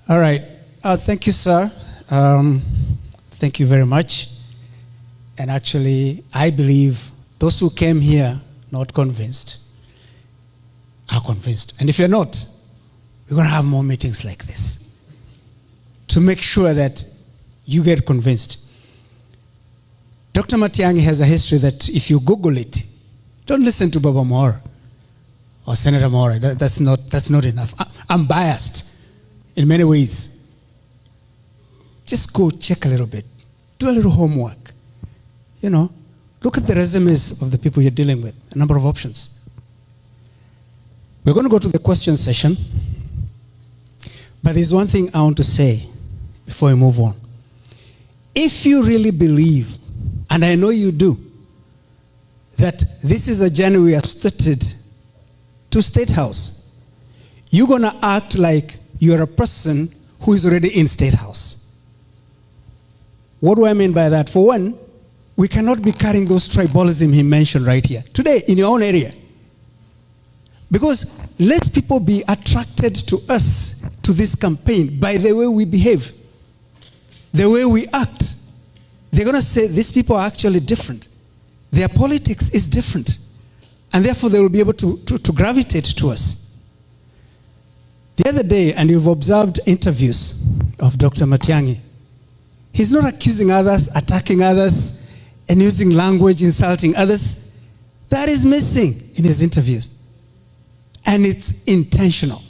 All right. Thank you, sir. Thank you very much. And actually, I believe those who came here not convinced are convinced. And if you're not, we're going to have more meetings like this to make sure that you get convinced. Dr. Matiang'I has a history that if you Google it, don't listen to Baba Moore or Senator Moore. That's not enough. I'm biased in many ways. Just go check a little bit. Do a little homework. You know, look at the resumes of the people you're dealing with, a number of options. We're going to go to the question session. But there's one thing I want to say before we move on. If you really believe, and I know you do, that this is a journey we have started to State House, you're going to act like you're a person who is already in State House. What do I mean by that? For one, we cannot be carrying those tribalism he mentioned right here, today, in your own area. Because let people be attracted to us, to this campaign, by the way we behave, the way we act. They're going to say, these people are actually different. Their politics is different. And therefore, they will be able to gravitate to us. The other day, and you've observed interviews of Dr. Matiang'I, he's not accusing others, attacking others, and using language insulting others. That is missing in his interviews. And it's intentional.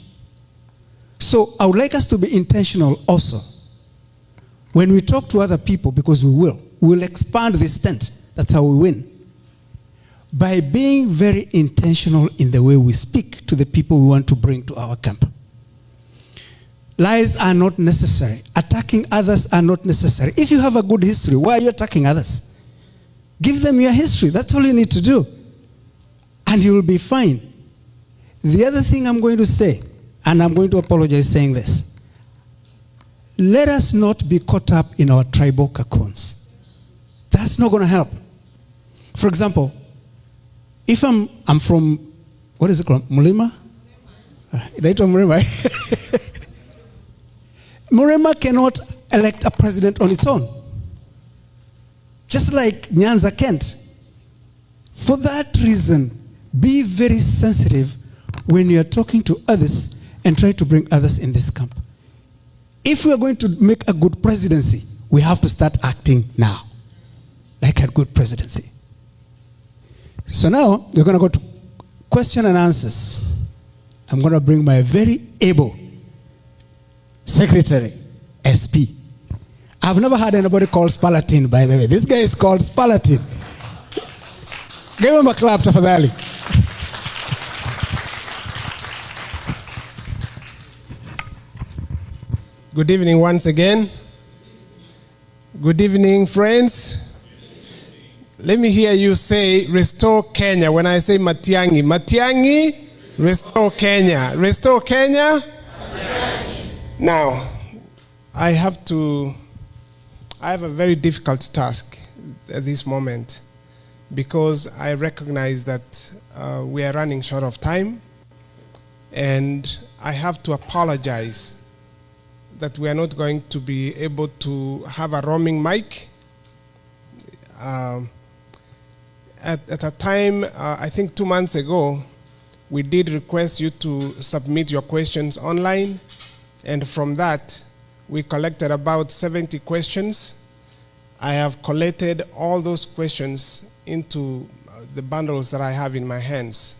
So I would like us to be intentional also. When we talk to other people, because we'll expand this tent. That's how we win. By being very intentional in the way we speak to the people we want to bring to our camp. Lies are not necessary. Attacking others are not necessary. If you have a good history, why are you attacking others? Give them your history. That's all you need to do. And you will be fine. The other thing I'm going to say, and I'm going to apologize saying this, let us not be caught up in our tribal cocoons. That's not going to help. For example, if I'm from, what is it called, Mulima? Murima. Murima cannot elect a president on its own. Just like Nyanza can't. For that reason, be very sensitive when you are talking to others and try to bring others in this camp. If we are going to make a good presidency, we have to start acting now like a good presidency. So now we're going to go to question and answers. I'm going to bring my very able secretary, SP. I've never had anybody called Spalatin, by the way. This guy is called Spalatin. Give him a clap, tafadhali. Good evening once again. Good evening, friends. Let me hear you say, restore Kenya. When I say Matiang'I, Matiang'I, restore Kenya. Restore Kenya. Matiang'I. Now, I have a very difficult task at this moment because I recognize that we are running short of time, and I have to apologize that we are not going to be able to have a roaming mic. At a time, I think 2 months ago, we did request you to submit your questions online, and from that, we collected about 70 questions. I have collated all those questions into the bundles that I have in my hands.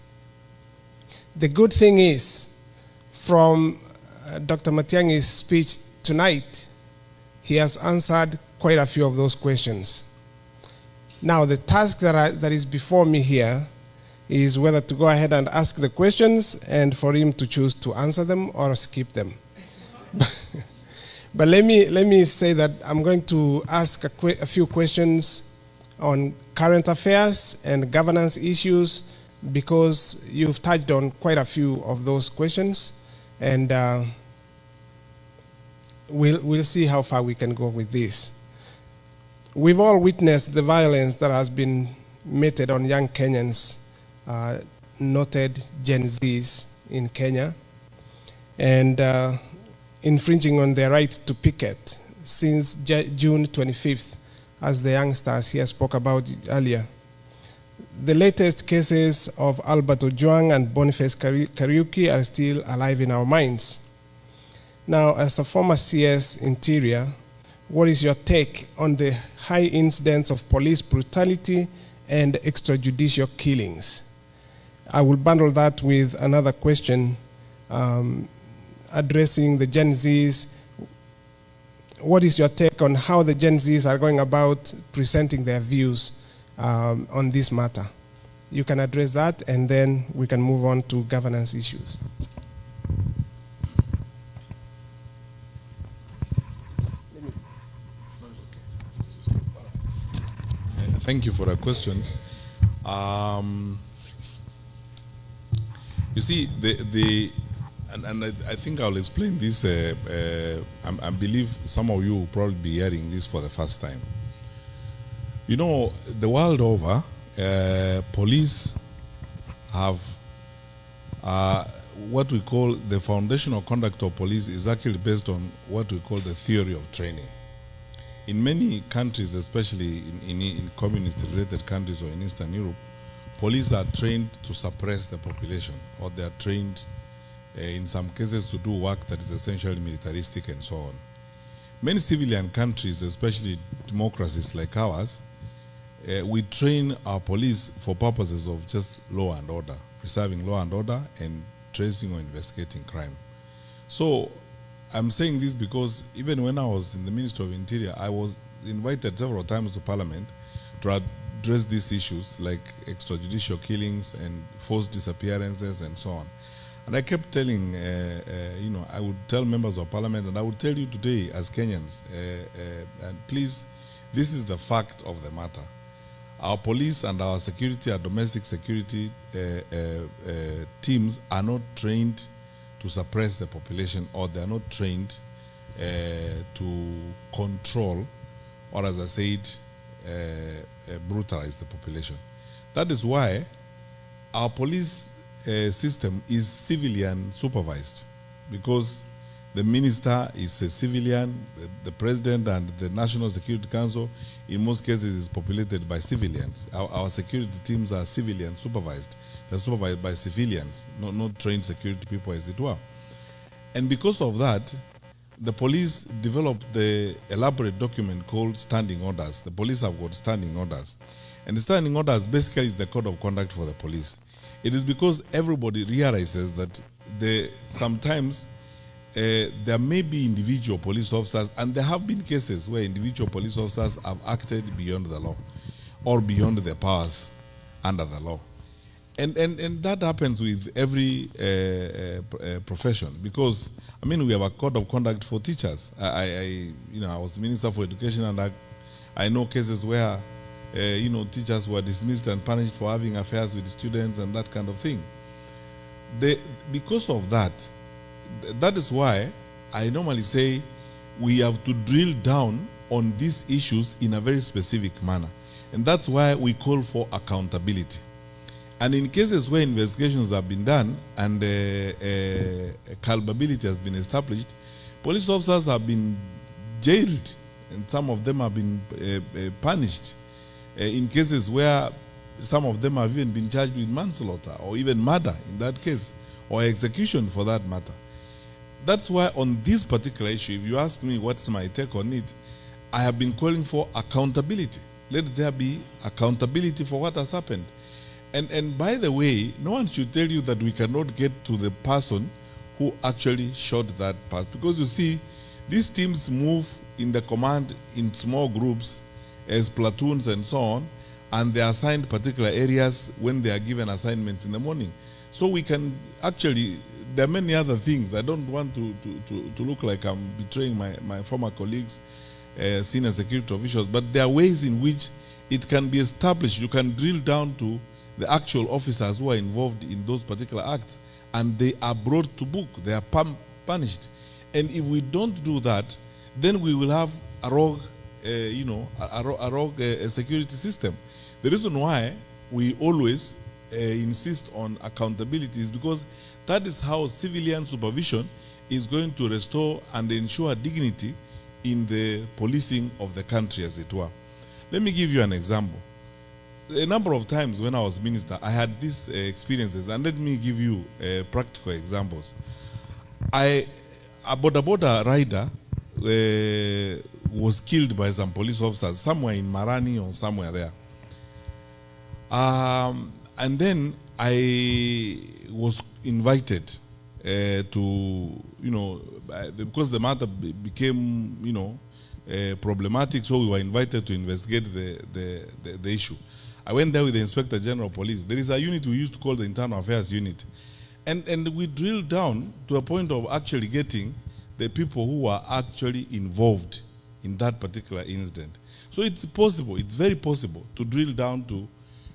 The good thing is, from Dr. Matiang'I's speech tonight, he has answered quite a few of those questions. Now, the task that is before me here is whether to go ahead and ask the questions and for him to choose to answer them or skip them. But let me say that I'm going to ask a few questions on current affairs and governance issues, because you've touched on quite a few of those questions, and we'll see how far we can go with this. We've all witnessed the violence that has been meted on young Kenyans, noted Gen Zs in Kenya, and infringing on their right to picket since June 25th, as the youngsters here spoke about earlier. The latest cases of Albert Ojwang and Boniface Kariuki are still alive in our minds. Now, as a former CS Interior, what is your take on the high incidence of police brutality and extrajudicial killings? I will bundle that with another question addressing the Gen Zs. What is your take on how the Gen Zs are going about presenting their views on this matter? You can address that, and then we can move on to governance issues. Thank you for the questions. You see, and I think I'll explain this. I believe some of you will probably be hearing this for the first time. You know, the world over, police have what we call the foundational conduct of police is actually based on what we call the theory of training. In many countries, especially in communist-related countries or in Eastern Europe, police are trained to suppress the population, or they are trained in some cases to do work that is essentially militaristic and so on. Many civilian countries, especially democracies like ours, we train our police for purposes of just law and order, preserving law and order and tracing or investigating crime. So I'm saying this because even when I was in the Ministry of Interior, I was invited several times to Parliament to address these issues like extrajudicial killings and forced disappearances and so on. And I kept telling, I would tell members of Parliament, and I would tell you today as Kenyans, and please, this is the fact of the matter. Our police and our security, our domestic security teams are not trained to suppress the population, or they are not trained to control, or as I said, brutalize the population. That is why our police system is civilian supervised, because the minister is a civilian, the president and the National Security Council in most cases is populated by civilians. Our security teams are civilian supervised. They're supervised by civilians, not trained security people as it were. And because of that, the police developed the elaborate document called standing orders. The police have got standing orders. And the standing orders basically is the code of conduct for the police. It is because everybody realizes that sometimes there may be individual police officers, and there have been cases where individual police officers have acted beyond the law or beyond their powers under the law. And that happens with every profession, because I mean, we have a code of conduct for teachers. I was Minister for Education, and I know cases where teachers were dismissed and punished for having affairs with students and that kind of thing. Because of that, that is why I normally say we have to drill down on these issues in a very specific manner. And that's why we call for accountability. And in cases where investigations have been done and culpability has been established, police officers have been jailed, and some of them have been punished. In cases where some of them have even been charged with manslaughter or even murder in that case, or execution for that matter. That's why on this particular issue, if you ask me what's my take on it, I have been calling for accountability. Let there be accountability for what has happened. And by the way, no one should tell you that we cannot get to the person who actually shot that person. Because you see, these teams move in the command in small groups as platoons and so on, and they are assigned particular areas when they are given assignments in the morning. So we can actually, there are many other things. I don't want to look like I'm betraying my former colleagues, senior security officials, but there are ways in which it can be established. You can drill down to the actual officers who are involved in those particular acts, and they are brought to book. They are punished. And if we don't do that, then we will have a rogue, security system. The reason why we always insist on accountability is because that is how civilian supervision is going to restore and ensure dignity in the policing of the country, as it were. Let me give you an example. A number of times when I was minister, I had these experiences, and let me give you practical examples. A border rider was killed by some police officers somewhere in Marani or somewhere there. And then I was invited to, because the matter became, problematic, so we were invited to investigate the issue. I went there with the Inspector General of Police. There is a unit we used to call the Internal Affairs Unit. And we drilled down to a point of actually getting the people who were actually involved in that particular incident. So it's possible, it's very possible to drill down to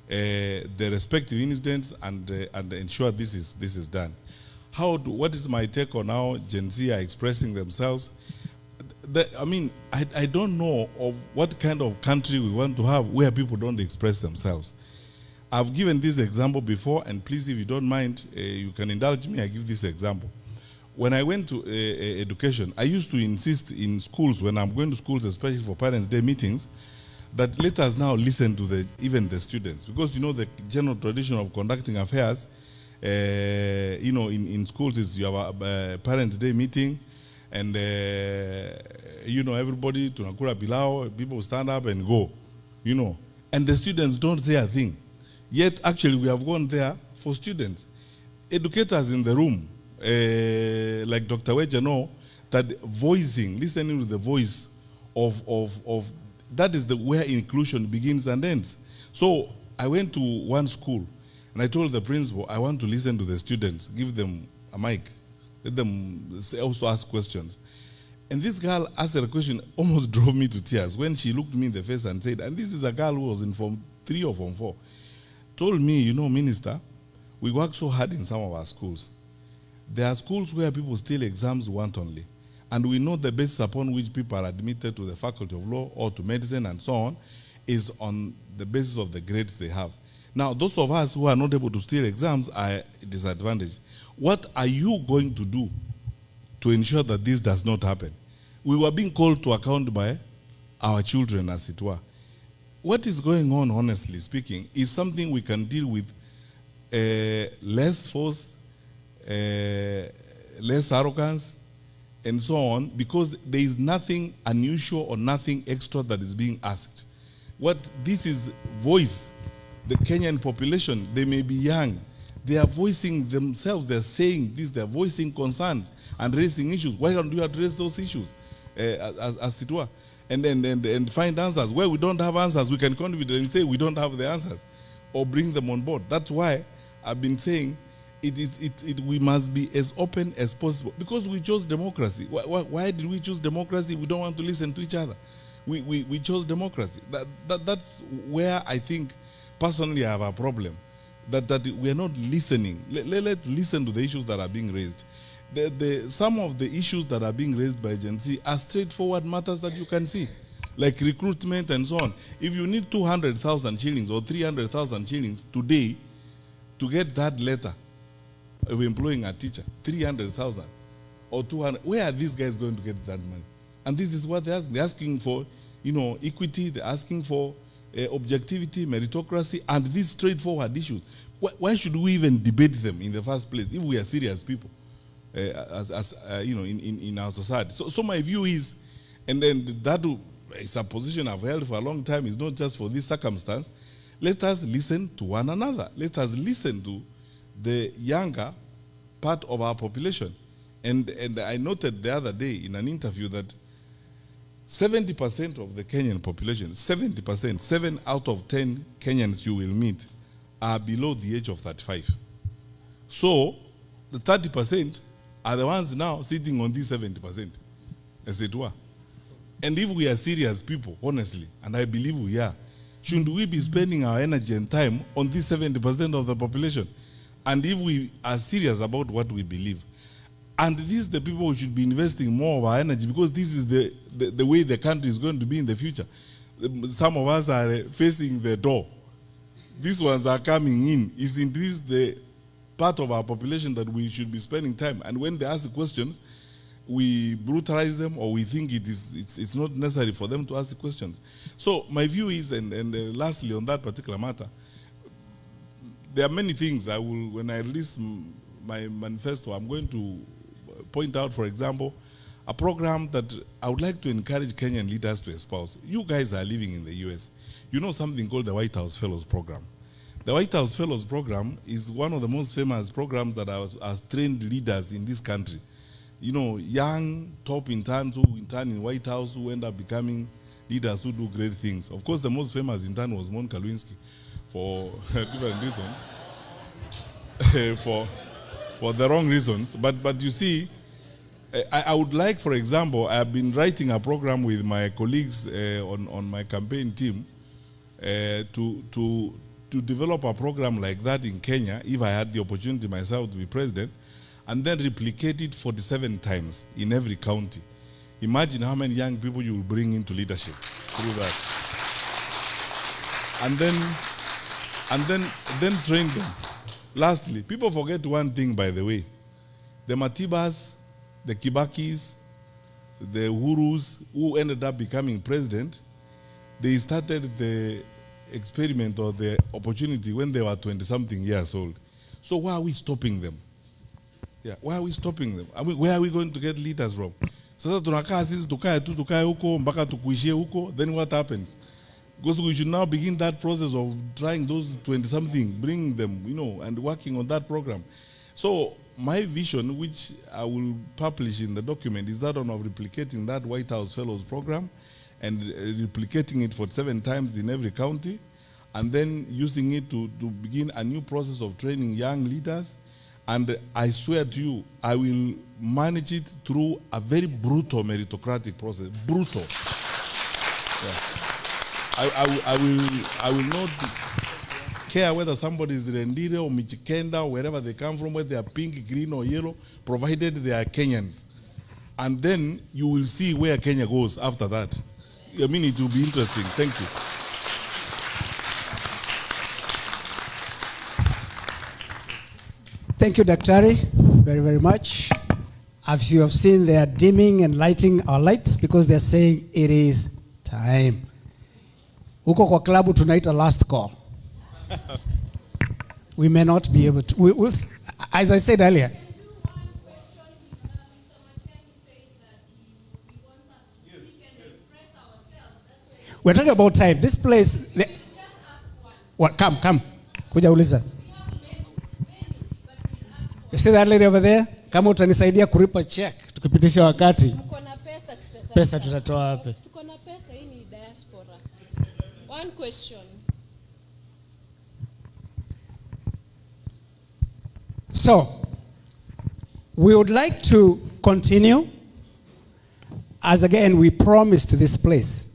the respective incidents and ensure this is done. What is my take on how Gen Z are expressing themselves? I don't know of what kind of country we want to have where people don't express themselves. I've given this example before, and please, if you don't mind, you can indulge me, I give this example. When I went to education, I used to insist in schools, when I'm going to schools, especially for Parents' Day meetings, that let us now listen to even the students. Because, the general tradition of conducting affairs, in schools is you have a Parents' Day meeting, and, everybody, tunakura pilau, people stand up and go, and the students don't say a thing. Yet, actually, we have gone there for students. Educators in the room, like Dr. Weja know, that listening to the voice of that is where inclusion begins and ends. So I went to one school, and I told the principal, I want to listen to the students, give them a mic, let them also ask questions. And this girl asked a question, almost drove me to tears, when she looked me in the face and said, and this is a girl who was in Form 3 or Form 4, told me, Minister, we work so hard in some of our schools. There are schools where people steal exams wantonly. And we know the basis upon which people are admitted to the Faculty of Law or to medicine and so on is on the basis of the grades they have. Now, those of us who are not able to steal exams are disadvantaged. What are you going to do to ensure that this does not happen? We were being called to account by our children, as it were. What is going on, honestly speaking, is something we can deal with less force, less arrogance, and so on, because there is nothing unusual or nothing extra that is being asked. What this is voice, the Kenyan population, they may be young, they are voicing themselves, they're saying this, they're voicing concerns and raising issues. Why don't you address those issues, as it were? And find answers. Where we don't have answers, we can contribute and say we don't have the answers, or bring them on board. That's why I've been saying we must be as open as possible, because we chose democracy. Why did we choose democracy? We don't want to listen to each other. We chose democracy. That's where I think, personally, I have a problem. That we are not listening. Let's listen to the issues that are being raised. Some of the issues that are being raised by Gen Z are straightforward matters that you can see, like recruitment and so on. If you need 200,000 shillings or 300,000 shillings today to get that letter of employing a teacher, 300,000 or 200, where are these guys going to get that money? And this is what they're asking. They're asking for, equity. They're asking for objectivity, meritocracy, and these straightforward issues. Why should we even debate them in the first place if we are serious people, in our society? So my view is, and then that is a position I've held for a long time. It's not just for this circumstance. Let us listen to one another. Let us listen to the younger part of our population. And I noted the other day in an interview that 70% of the Kenyan population, 70%, 7 out of 10 Kenyans you will meet are below the age of 35. So the 30% are the ones now sitting on these 70%, as it were. And if we are serious people, honestly, and I believe we are, shouldn't we be spending our energy and time on this 70% of the population? And if we are serious about what we believe, and these are the people who should be investing more of our energy, because this is the way the country is going to be in the future. Some of us are facing the door. These ones are coming in. Isn't this the part of our population that we should be spending time? And when they ask questions, we brutalize them, or we think it's not necessary for them to ask the questions. So my view is, and lastly on that particular matter, there are many things I will, when I release my manifesto, I'm going to point out, for example, a program that I would like to encourage Kenyan leaders to espouse. You guys are living in the US. You know something called the White House Fellows Program. The White House Fellows Program is one of the most famous programs that has trained leaders in this country. You know, young top interns who intern in White House who end up becoming leaders who do great things. Of course, the most famous intern was Monica Lewinsky for different reasons, for the wrong reasons. But you see, I would like, for example, I have been writing a program with my colleagues on my campaign team to develop a program like that in Kenya, if I had the opportunity myself to be president, and then replicate it 47 times in every county. Imagine how many young people you will bring into leadership through that. And then train them. Lastly, people forget one thing, by the way. The Matibas, the Kibakis, the Uhurus, who ended up becoming president, they started the experiment or the opportunity when they were 20-something years old. So why are we stopping them? Yeah, why are we stopping them? I mean, where are we going to get leaders from? Sasa tunakaa sisi tukae huko mpaka tukuishie huko, then what happens? Because we should now begin that process of trying those 20-something, bringing them, you know, and working on that program. So my vision, which I will publish in the document, is that one of replicating that White House Fellows program and replicating it for 7 times in every county, and then using it to begin a new process of training young leaders. And I swear to you, I will manage it through a very brutal meritocratic process. Brutal. Yeah. I will not care whether somebody is Rendile or Michikenda or wherever they come from, whether they are pink, green, or yellow, provided they are Kenyans. And then you will see where Kenya goes after that. I mean, it will be interesting. Thank you. Thank you, Daktari, very, very much. As you have seen, they are dimming and lighting our lights because they're saying it is time. Huko kwa klabu tunaita last call. We may not be able to, as I said earlier. We're talking about time. This place. What? Come. Kuja uliza. You see that lady over there? Kama utanisaidia kulipa check, tukipitisha wakati. Mko na pesa tutatoa. Pesa tutatoa wapi? Tuko na pesa, hii ni diaspora. One question. So, we would like to continue, as again we promised this place.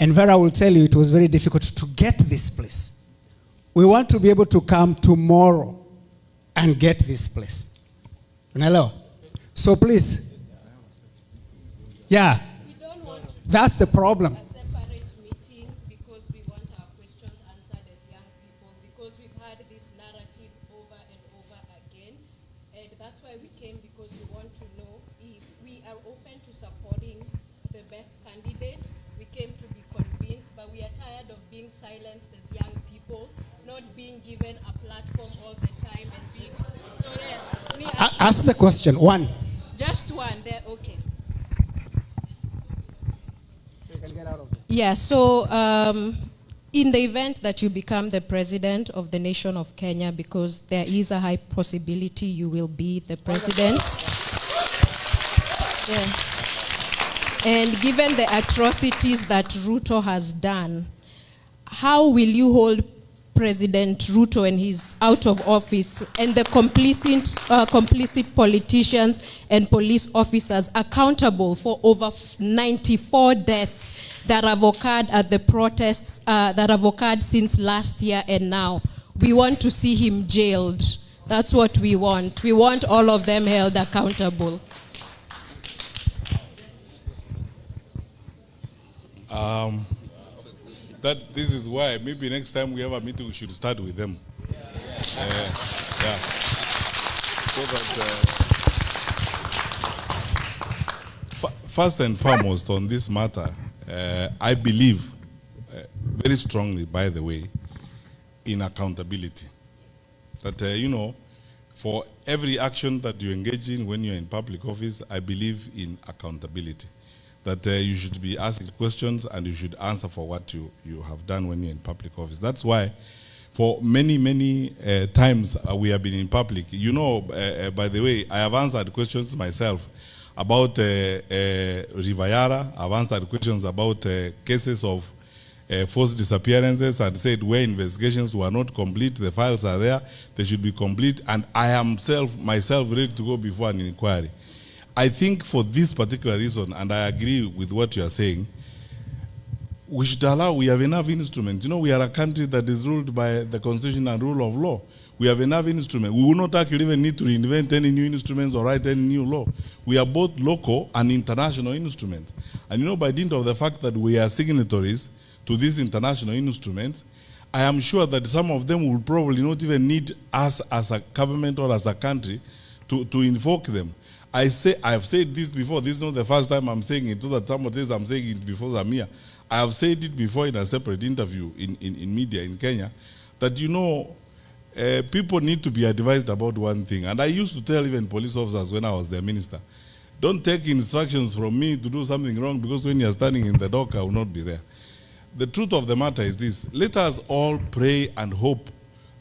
And Vera will tell you it was very difficult to get this place. We want to be able to come tomorrow and get this place. Unaelewa? So please. Yeah. We don't want That's the problem. a separate meeting because we want our questions answered as young people, because we've had this narrative over and over again. And that's why we came, because we want to know if we are open to supporting the best candidate. We came to be convinced, but we are tired of being silenced as young people, not being given a platform all the time and being. So yes, me Ask the question. One. just one there, okay. Yeah, so in the event that you become the president of the nation of Kenya, because there is a high possibility you will be the president. Yeah. And given the atrocities that Ruto has done, how will you hold President Ruto and his out of office and the complicit politicians and police officers accountable for over 94 deaths that have occurred at the protests that have occurred since last year and now? We want to see him jailed. That's what we want. We want all of them held accountable. This is why maybe next time we have a meeting, we should start with them. Yeah. So that, first and foremost on this matter, I believe very strongly, by the way, in accountability. That, for every action that you engage in when you're in public office, I believe in accountability. That you should be asked questions and you should answer for what you have done when you're in public office. That's why for many times we have been in public. By the way, I have answered questions myself about Rivayara. I've answered questions about cases of forced disappearances and said where investigations were not complete, the files are there, they should be complete, and I am myself ready to go before an inquiry. I think for this particular reason, and I agree with what you are saying, we should allow, we have enough instruments. We are a country that is ruled by the constitution and rule of law. We have enough instruments. We will not actually even need to reinvent any new instruments or write any new law. We are both local and international instruments. And by dint of the fact that we are signatories to these international instruments, I am sure that some of them will probably not even need us as a government or as a country to invoke them. I have said this before. This is not the first time I'm saying it, so that someone says I'm saying it before Zamia. I have said it before in a separate interview in media in Kenya, that people need to be advised about one thing. And I used to tell even police officers when I was their minister, don't take instructions from me to do something wrong, because when you're standing in the dock, I will not be there. The truth of the matter is this: let us all pray and hope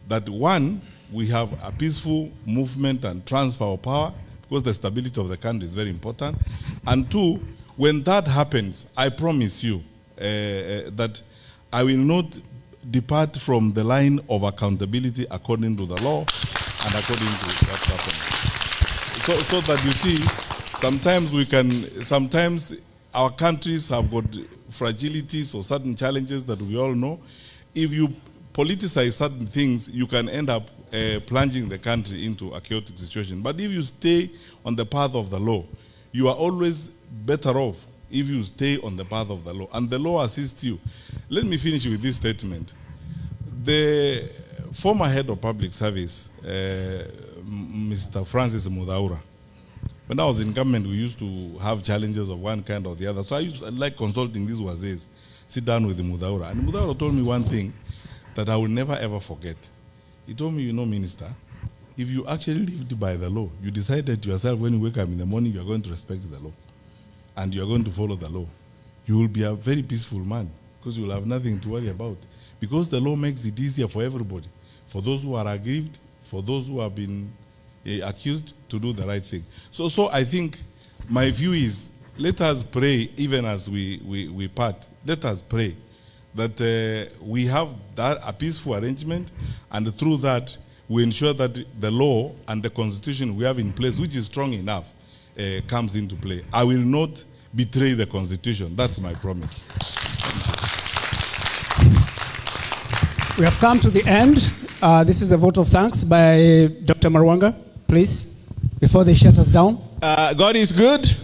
that, one, we have a peaceful movement and transfer of power, because the stability of the country is very important. And two, when that happens, I promise you that I will not depart from the line of accountability according to the law and according to what's happening. So that you see, sometimes our countries have got fragilities or certain challenges that we all know. If you politicize certain things, you can end up plunging the country into a chaotic situation. But if you stay on the path of the law, you are always better off if you stay on the path of the law, and the law assists you. Let me finish with this statement. The former head of public service, Mr. Francis Mudaura, when I was in government, we used to have challenges of one kind or the other. So I like consulting these wazes, sit down with the Mudaura. And Mudaura told me one thing that I will never ever forget. He told me, minister, if you actually lived by the law, you decided yourself when you wake up in the morning, you are going to respect the law and you are going to follow the law, you will be a very peaceful man, because you will have nothing to worry about. Because the law makes it easier for everybody, for those who are aggrieved, for those who have been accused, to do the right thing. So I think my view is, let us pray, even as we part, let us pray that we have a peaceful arrangement, and through that, we ensure that the law and the constitution we have in place, which is strong enough, comes into play. I will not betray the constitution. That's my promise. We have come to the end. This is a vote of thanks by Dr. Marwanga, please, before they shut us down. God is good,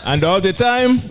and all the time.